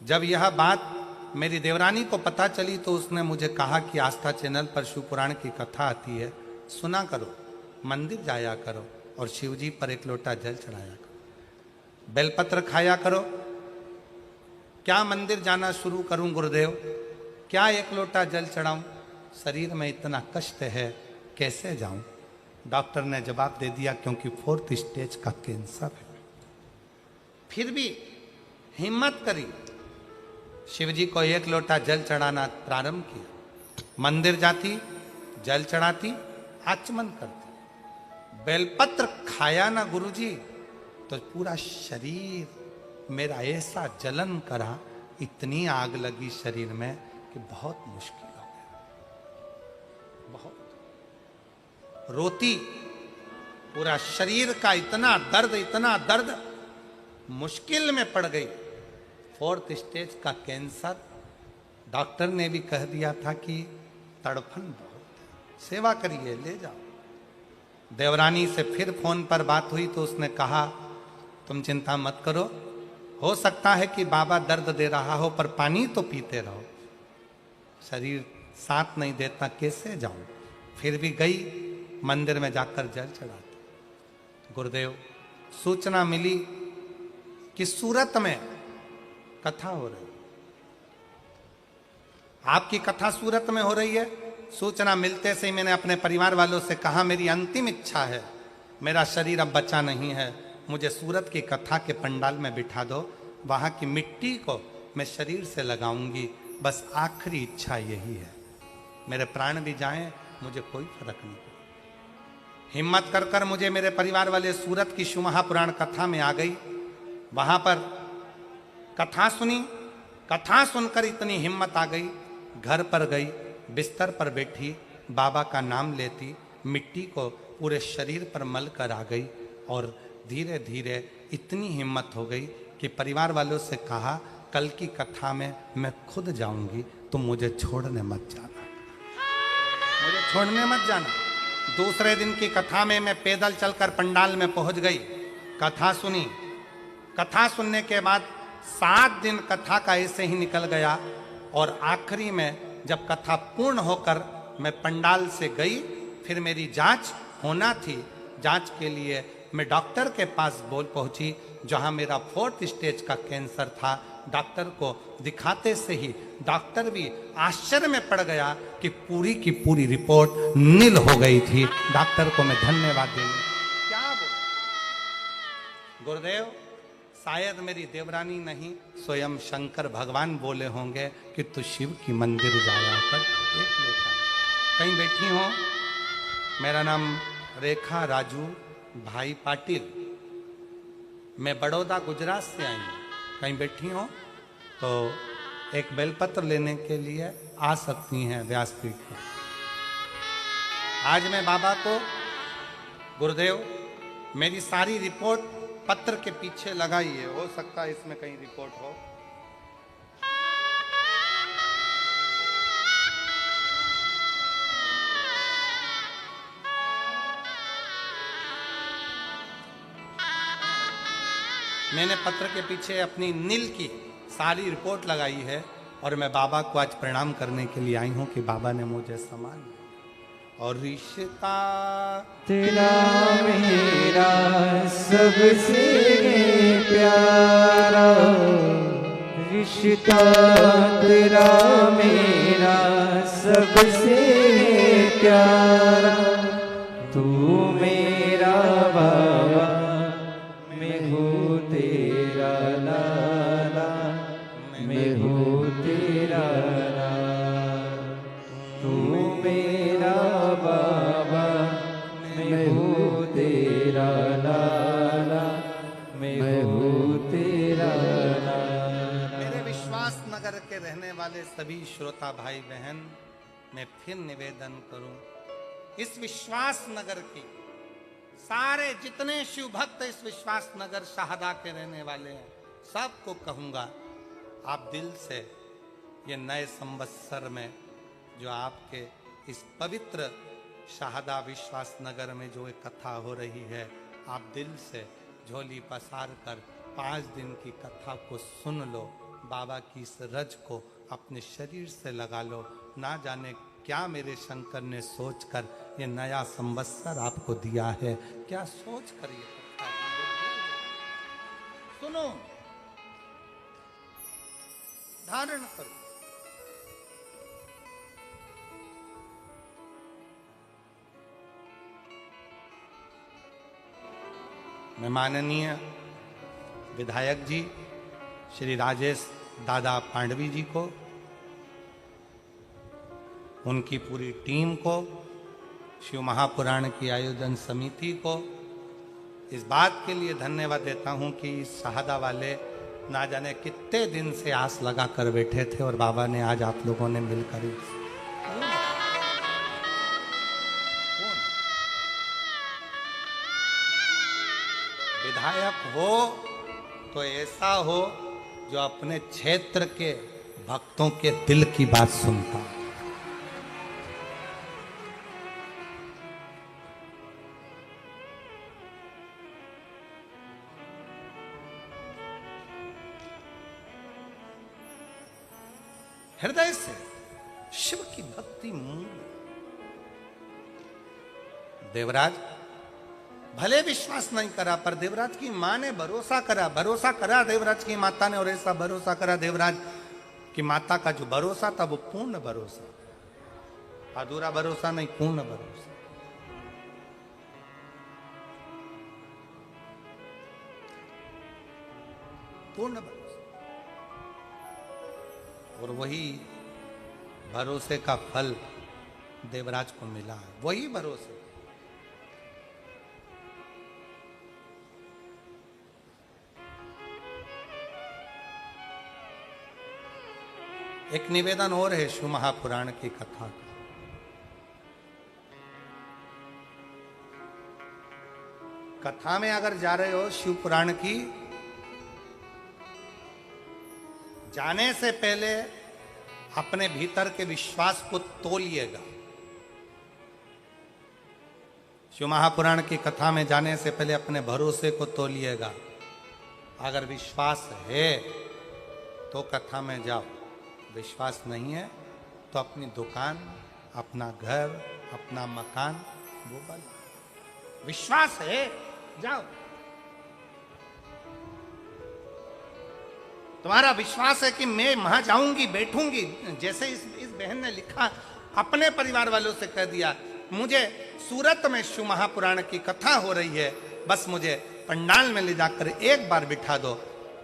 जब यह बात मेरी देवरानी को पता चली तो उसने मुझे कहा कि आस्था चैनल पर शिव पुराण की कथा आती है, सुना करो, मंदिर जाया करो और शिव जी पर एक लोटा जल चढ़ाया करो, बेलपत्र खाया करो। क्या मंदिर जाना शुरू करूं गुरुदेव? क्या एक लोटा जल चढ़ाऊं? शरीर में इतना कष्ट है, कैसे जाऊं? डॉक्टर ने जवाब दे दिया क्योंकि 4th स्टेज का कैंसर है। फिर भी हिम्मत करी, शिव जी को एक लोटा जल चढ़ाना प्रारंभ किया। मंदिर जाती, जल चढ़ाती, आचमन करती, बेलपत्र खाया ना गुरुजी तो पूरा शरीर मेरा ऐसा जलन करा, इतनी आग लगी शरीर में कि बहुत मुश्किल हो गया। बहुत रोती, पूरा शरीर का इतना दर्द, मुश्किल में पड़ गई। 4th स्टेज का कैंसर, डॉक्टर ने भी कह दिया था कि तड़फन बहुत, सेवा करिए, ले जाओ। देवरानी से फिर फोन पर बात हुई तो उसने कहा तुम चिंता मत करो, हो सकता है कि बाबा दर्द दे रहा हो पर पानी तो पीते रहो, शरीर साथ नहीं देता, कैसे जाऊं? फिर भी गई, मंदिर में जाकर जल चढ़ाती। गुरुदेव, सूचना मिली कि सूरत में कथा हो रही, आपकी कथा सूरत में हो रही है। सूचना मिलते से ही मैंने अपने परिवार वालों से कहा मेरी अंतिम इच्छा है, मेरा शरीर अब बचा नहीं है, मुझे सूरत की कथा के पंडाल में बिठा दो, वहां की मिट्टी को मैं शरीर से लगाऊंगी, बस आखिरी इच्छा यही है, मेरे प्राण भी जाएं, मुझे कोई फर्क नहीं पड़े। हिम्मत कर कर मुझे मेरे परिवार वाले सूरत की शिव महापुराण कथा में आ गई। वहां पर कथा सुनी, कथा सुनकर इतनी हिम्मत आ गई, घर पर गई, बिस्तर पर बैठी, बाबा का नाम लेती, मिट्टी को पूरे शरीर पर मल कर आ गई और धीरे धीरे इतनी हिम्मत हो गई कि परिवार वालों से कहा कल की कथा में मैं खुद जाऊंगी, तुम मुझे छोड़ने मत जाना, मुझे छोड़ने मत जाना। दूसरे दिन की कथा में मैं पैदल चलकर पंडाल में पहुंच गई, कथा सुनी। कथा सुनने के बाद 7 दिन कथा का ऐसे ही निकल गया और आखिरी में जब कथा पूर्ण होकर मैं पंडाल से गई, फिर मेरी जांच होना थी। जांच के लिए मैं डॉक्टर के पास बोल पहुंची, जहां मेरा 4th स्टेज का कैंसर था। डॉक्टर को दिखाते से ही डॉक्टर भी आश्चर्य में पड़ गया कि पूरी की पूरी रिपोर्ट नील हो गई थी। डॉक्टर को मैं धन्यवाद देंगे, क्या बोल गुरुदेव, शायद मेरी देवरानी नहीं स्वयं शंकर भगवान बोले होंगे कि तू शिव की मंदिर जाया कर, एक लोटा। कहीं बैठी हो, मेरा नाम रेखा राजू भाई पाटिल, मैं बड़ौदा गुजरात से आई हूँ। कहीं बैठी हो तो एक बेलपत्र लेने के लिए आ सकती हैं व्यासपीठ पर। आज मैं बाबा को, गुरुदेव मेरी सारी रिपोर्ट पत्र के पीछे लगाई है, हो सकता है इसमें कहीं रिपोर्ट हो। मैंने पत्र के पीछे अपनी नील की सारी रिपोर्ट लगाई है और मैं बाबा को आज प्रणाम करने के लिए आई हूं कि बाबा ने मुझे सम्मान दिया। और रिश्ता तेरा मेरा सबसे प्यारा, रिश्ता तेरा मेरा सबसे प्यारा, तू मेरा बाबा मैं हूँ तेरा लाला, मैं हूँ तेरा लाला, तू मेरा बाबा मैं हूँ तेरा लाला, मैं हूँ तेरा लाला। मेरे विश्वास नगर के रहने वाले सभी श्रोता भाई बहन, मैं फिर निवेदन करूं, इस विश्वास नगर की सारे जितने शिव भक्त इस विश्वास नगर शाहदा के रहने वाले हैं, सबको कहूंगा आप दिल से ये नए संवत्सर में जो आपके इस पवित्र शाहदा विश्वास नगर में जो एक कथा हो रही है, आप दिल से झोली पसार कर 5 दिन की कथा को सुन लो। बाबा की इस रज को अपने शरीर से लगा लो। ना जाने क्या मेरे शंकर ने सोचकर ये नया संवत्सर आपको दिया है, क्या सोच कर ये कथा दी है। सुनो, धारण करो। मैं माननीय विधायक जी श्री राजेश दादा पांडवी जी को, उनकी पूरी टीम को, शिव महापुराण की आयोजन समिति को इस बात के लिए धन्यवाद देता हूं कि शाहदा वाले ना जाने कितने दिन से आस लगा कर बैठे थे और बाबा ने आज आप लोगों ने मिलकर विधायक हो तो ऐसा हो जो अपने क्षेत्र के भक्तों के दिल की बात सुनता। हृदय से शिव की भक्ति मूल। देवराज भले विश्वास नहीं करा, पर देवराज की मां ने भरोसा करा देवराज की माता ने, और ऐसा भरोसा करा देवराज की माता का जो भरोसा था वो पूर्ण भरोसा, अधूरा भरोसा नहीं, पूर्ण भरोसा। पूर्ण भरोसा। और वही भरोसे का फल देवराज को मिला है, वही भरोसे। एक निवेदन और है शिव महापुराण की कथा का। कथा में अगर जा रहे हो शिव पुराण की, जाने से पहले अपने भीतर के विश्वास को तोलिएगा। शिव महापुराण की कथा में जाने से पहले अपने भरोसे को तोलिएगा। अगर विश्वास है तो कथा में जाओ, विश्वास नहीं है तो अपनी दुकान, अपना घर, अपना मकान वो बना। विश्वास है जाओ। तुम्हारा विश्वास है कि मैं वहां जाऊंगी, बैठूंगी, जैसे इस बहन ने लिखा, अपने परिवार वालों से कह दिया मुझे सूरत में शिव महापुराण की कथा हो रही है, बस मुझे पंडाल में ले जाकर एक बार बिठा दो।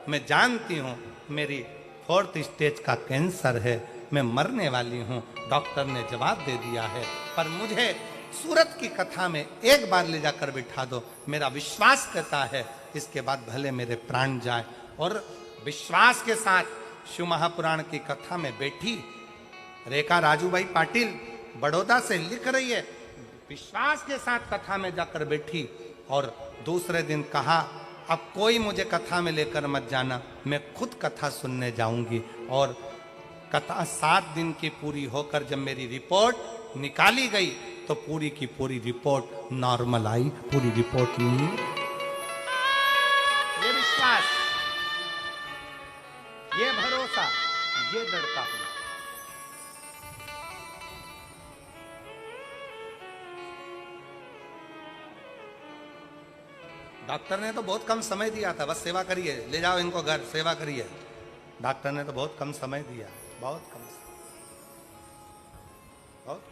मैं जानती हूं मेरी 4th स्टेज का कैंसर है, मैं मरने वाली हूं, डॉक्टर ने जवाब दे दिया है, पर मुझे सूरत की कथा में एक बार ले जाकर बिठा दो। मेरा विश्वास कहता है इसके बाद भले मेरे प्राण जाए। और विश्वास के साथ शिव महापुराण की कथा में बैठी रेखा राजूभाई पाटिल बड़ौदा से लिख रही है, विश्वास के साथ कथा में जाकर बैठी और दूसरे दिन कहा अब कोई मुझे कथा में लेकर मत जाना, मैं खुद कथा सुनने जाऊंगी। और कथा 7 दिन की पूरी होकर जब मेरी रिपोर्ट निकाली गई तो पूरी की पूरी रिपोर्ट नॉर्मल आई, पूरी रिपोर्ट नहीं। ये विश्वास, ये भरोसा, ये लड़का हुआ। डॉक्टर ने तो बहुत कम समय दिया था, बस सेवा करिए, ले जाओ इनको घर, सेवा करिए। डॉक्टर ने तो बहुत कम समय दिया, बहुत कम समय, बहुत।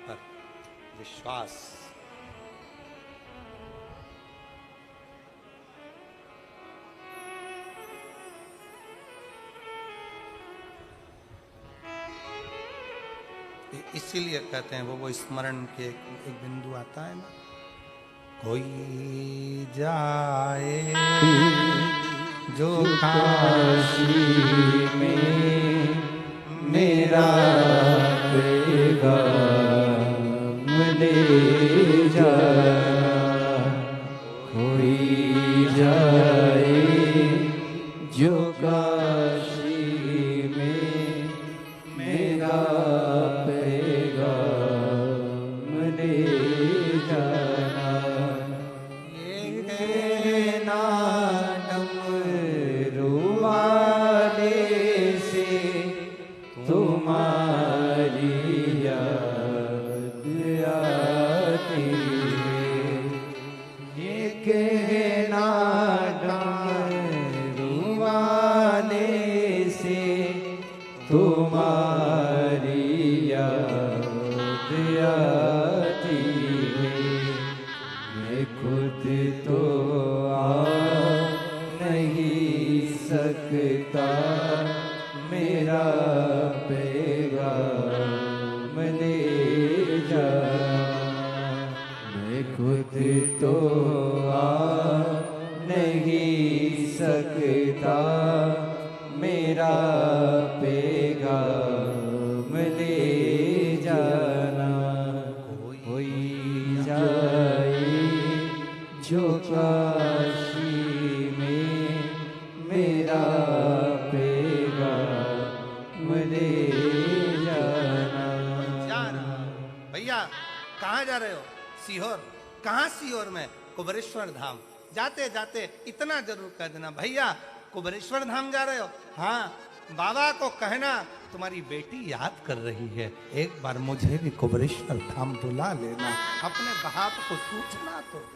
पर विश्वास, इसीलिए कहते हैं वो स्मरण के एक बिंदु आता है ना, कोई जाए जो काशी में मेरा पैगाम ले जाना, कोई जाए जो काशी में मेरा पैगाम ले जाना। ये कहना डमरू वाले से तुम्हारी याद आती है। ये कहना डमरू वाले से तुम्हारी याद आती है। मैं खुद तो आ नहीं सकता, मेरा पैगाम ले जाना। मैं खुद तो आ नहीं सकता, मेरा पैगाम ले जाना। कोई जाए जो काशी में मेरा पैगाम ले जाना। भैया कहाँ जा रहे हो? सीहोर। कहाँ सीहोर में? कुबेरेश्वर धाम। जाते जाते इतना जरूर कह देना, भैया कुबेरेश्वर धाम जा रहे हो? हाँ, बाबा को कहना तुम्हारी बेटी याद कर रही है, एक बार मुझे भी कुबेरेश्वर धाम बुला लेना। अपने बाप को सूचना तो दे।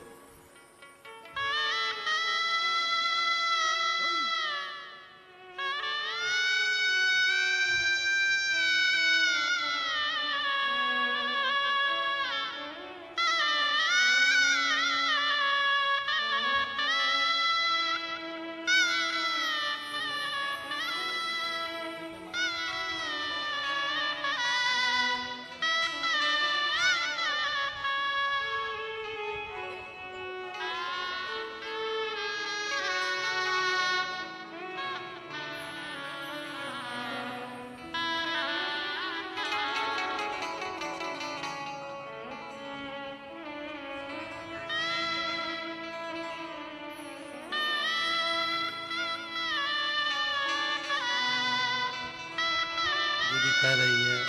दीदी कह रही है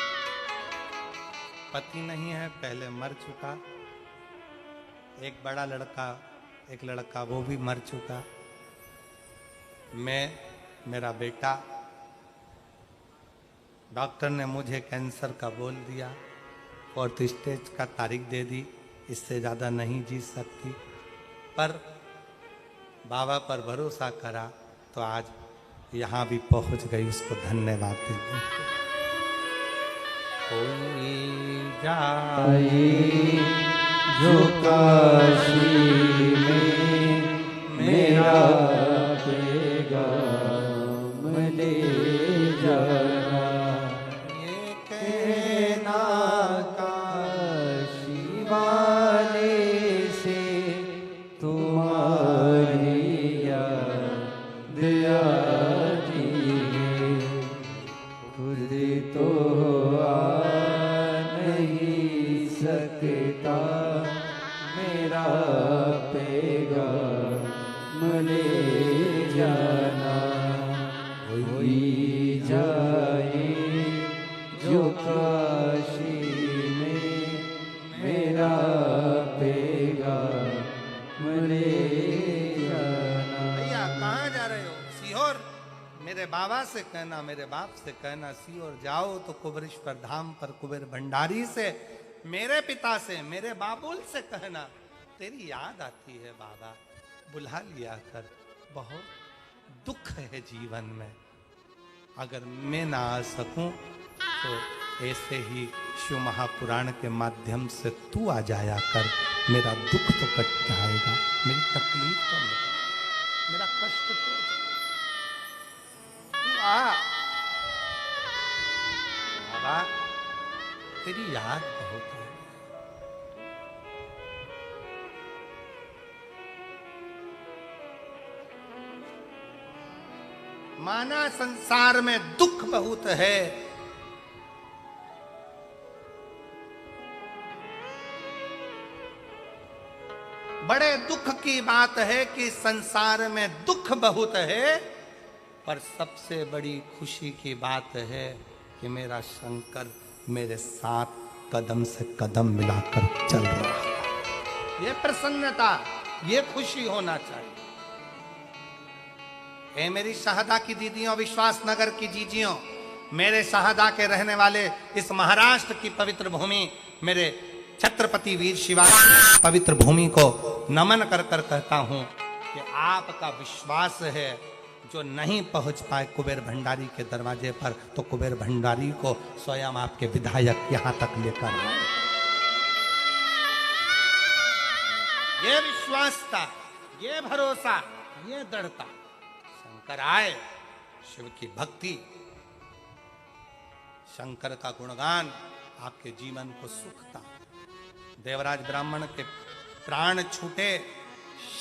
पति नहीं है, पहले मर चुका। एक बड़ा लड़का, एक लड़का वो भी मर चुका। मैं, मेरा बेटा, डॉक्टर ने मुझे कैंसर का बोल दिया, 4th स्टेज का तारीख दे दी, इससे ज़्यादा नहीं जी सकती। पर बाबा पर भरोसा करा तो आज यहाँ भी पहुँच गई, उसको धन्यवाद दीजिए। कोई जाए जो काशी में मेरा पैगाम ले जाना। ये कहना काशी वाले से तुम्हारी याद आती है। खुद तो सकता, मेरा पैगाम ले जाना। कोई जाए जो काशी में मेरा पैगाम ले जाना। भैया कहाँ जा रहे हो? सीहोर। मेरे बाबा से कहना, मेरे बाप से कहना, सीहोर जाओ तो कुबेरेश्वर धाम पर कुबेर भंडारी से, मेरे पिता से, मेरे बाबुल से कहना तेरी याद आती है बाबा, बुला लिया कर। बहुत दुख है जीवन में, अगर मैं ना आ सकूं तो ऐसे ही शिव महापुराण के माध्यम से तू आ जाया कर, मेरा दुख तो कट जाएगा, मेरी तकलीफ तो मिट, मेरा कष्ट तो तू आ बाबा, तेरी याद बहुत है। माना संसार में दुख बहुत है। बड़े दुख की बात है कि संसार में दुख बहुत है, पर सबसे बड़ी खुशी की बात है कि मेरा शंकर मेरे साथ कदम से कदम मिलाकर चल रहा है। ये प्रसन्नता, ये खुशी होना चाहिए। ए मेरी शाहदा की दीदियों, विश्वास नगर की जीजियों, मेरे शाहदा के रहने वाले इस महाराष्ट्र की पवित्र भूमि, मेरे छत्रपति वीर शिवाजी पवित्र भूमि को नमन कर कर कहता हूं कि आपका विश्वास है, जो नहीं पहुंच पाए कुबेर भंडारी के दरवाजे पर, तो कुबेर भंडारी को स्वयं आपके विधायक यहां तक लेकर आए। ये विश्वास था, ये भरोसा, ये दृढ़ता। शंकर आए, शिव की भक्ति, शंकर का गुणगान आपके जीवन को सुखता। देवराज ब्राह्मण के प्राण छूटे,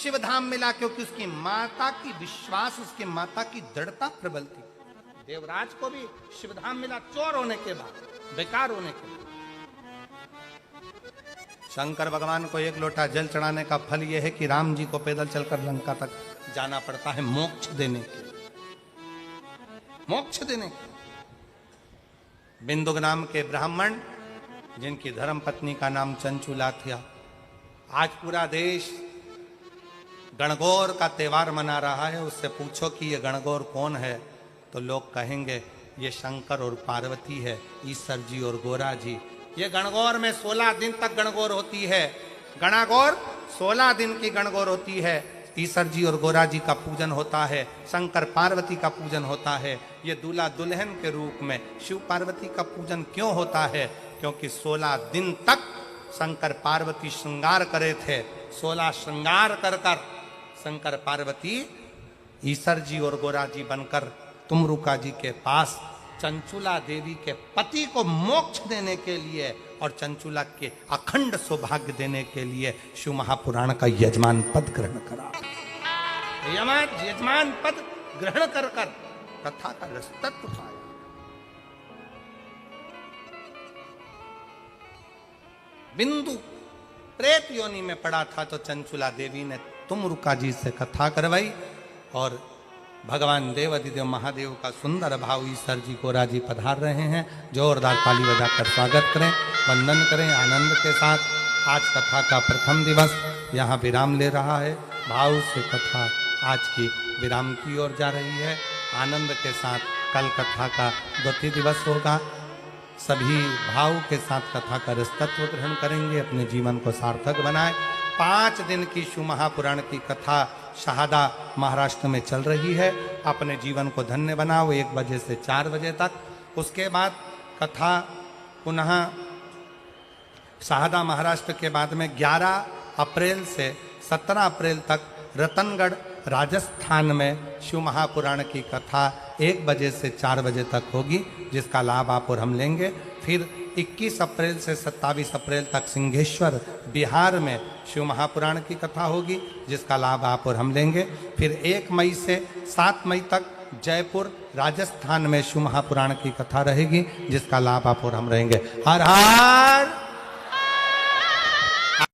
शिव धाम मिला, क्योंकि उसकी माता की विश्वास, उसकी माता की दृढ़ता प्रबल थी। देवराज को भी शिव धाम मिला, चोर होने के बाद, बेकार होने के बाद। शंकर भगवान को एक लोटा जल चढ़ाने का फल यह है कि राम जी को पैदल चलकर लंका तक जाना पड़ता है, मोक्ष देने के लिए, मोक्ष देने के। बिंदुक नाम के ब्राह्मण, जिनकी धर्म पत्नी का नाम चंचुला था, आज पूरा देश गणगौर का त्योहार मना रहा है। उससे पूछो कि ये गणगौर कौन है, तो लोग कहेंगे ये शंकर और पार्वती है, ईश्वर जी और गोरा जी। ये गणगौर में 16 दिन तक गणगौर होती है। गणागौर 16 दिन की गणगौर होती है। ईश्वर जी और गोरा जी का पूजन होता है, शंकर पार्वती का पूजन होता है। ये दूल्हा दुल्हन के रूप में शिव पार्वती का पूजन क्यों होता है? क्योंकि 16 दिन तक शंकर पार्वती श्रृंगार करे थे। 16 श्रृंगार कर कर शंकर पार्वती ईश्वर जी और गोरा जी बनकर तुमरुका जी के पास चंचुला देवी के पति को मोक्ष देने के लिए और चंचुला के अखंड सौभाग्य देने के लिए शिव महापुराण का यजमान पद ग्रहण करा। यजमान पद ग्रहण कर कर कथा का रसतत्व पाया। बिंदु प्रेत योनि में पड़ा था, तो चंचुला देवी ने तुमरुका जी से कथा करवाई और भगवान देवाधिदेव महादेव का सुंदर भाव ईश्वर जी गोरा जी पधार रहे हैं। जोरदार ताली बजाकर स्वागत करें, वंदन करें आनंद के साथ। आज कथा का प्रथम दिवस यहाँ विराम ले रहा है। भाव से कथा आज की विराम की ओर जा रही है। आनंद के साथ कल कथा का द्वितीय दिवस होगा। सभी भाव के साथ कथा का रसतत्व ग्रहण करेंगे, अपने जीवन को सार्थक बनाए। 5 दिन की शिव महापुराण की कथा शाहदा महाराष्ट्र में चल रही है। अपने जीवन को धन्य बनाओ 1 बजे से 4 बजे तक। उसके बाद कथा पुनः शाहदा महाराष्ट्र के बाद में 11 अप्रैल से 17 अप्रैल तक रतनगढ़ राजस्थान में शिव महापुराण की कथा 1 बजे से 4 बजे तक होगी, जिसका लाभ आप और हम लेंगे। फिर 21 अप्रैल से 27 अप्रैल तक सिंहेश्वर बिहार में शिव महापुराण की कथा होगी, जिसका लाभ आप और हम लेंगे। फिर 1 मई से 7 मई तक जयपुर राजस्थान में शिव महापुराण की कथा रहेगी, जिसका लाभ आप और हम रहेंगे। हर हर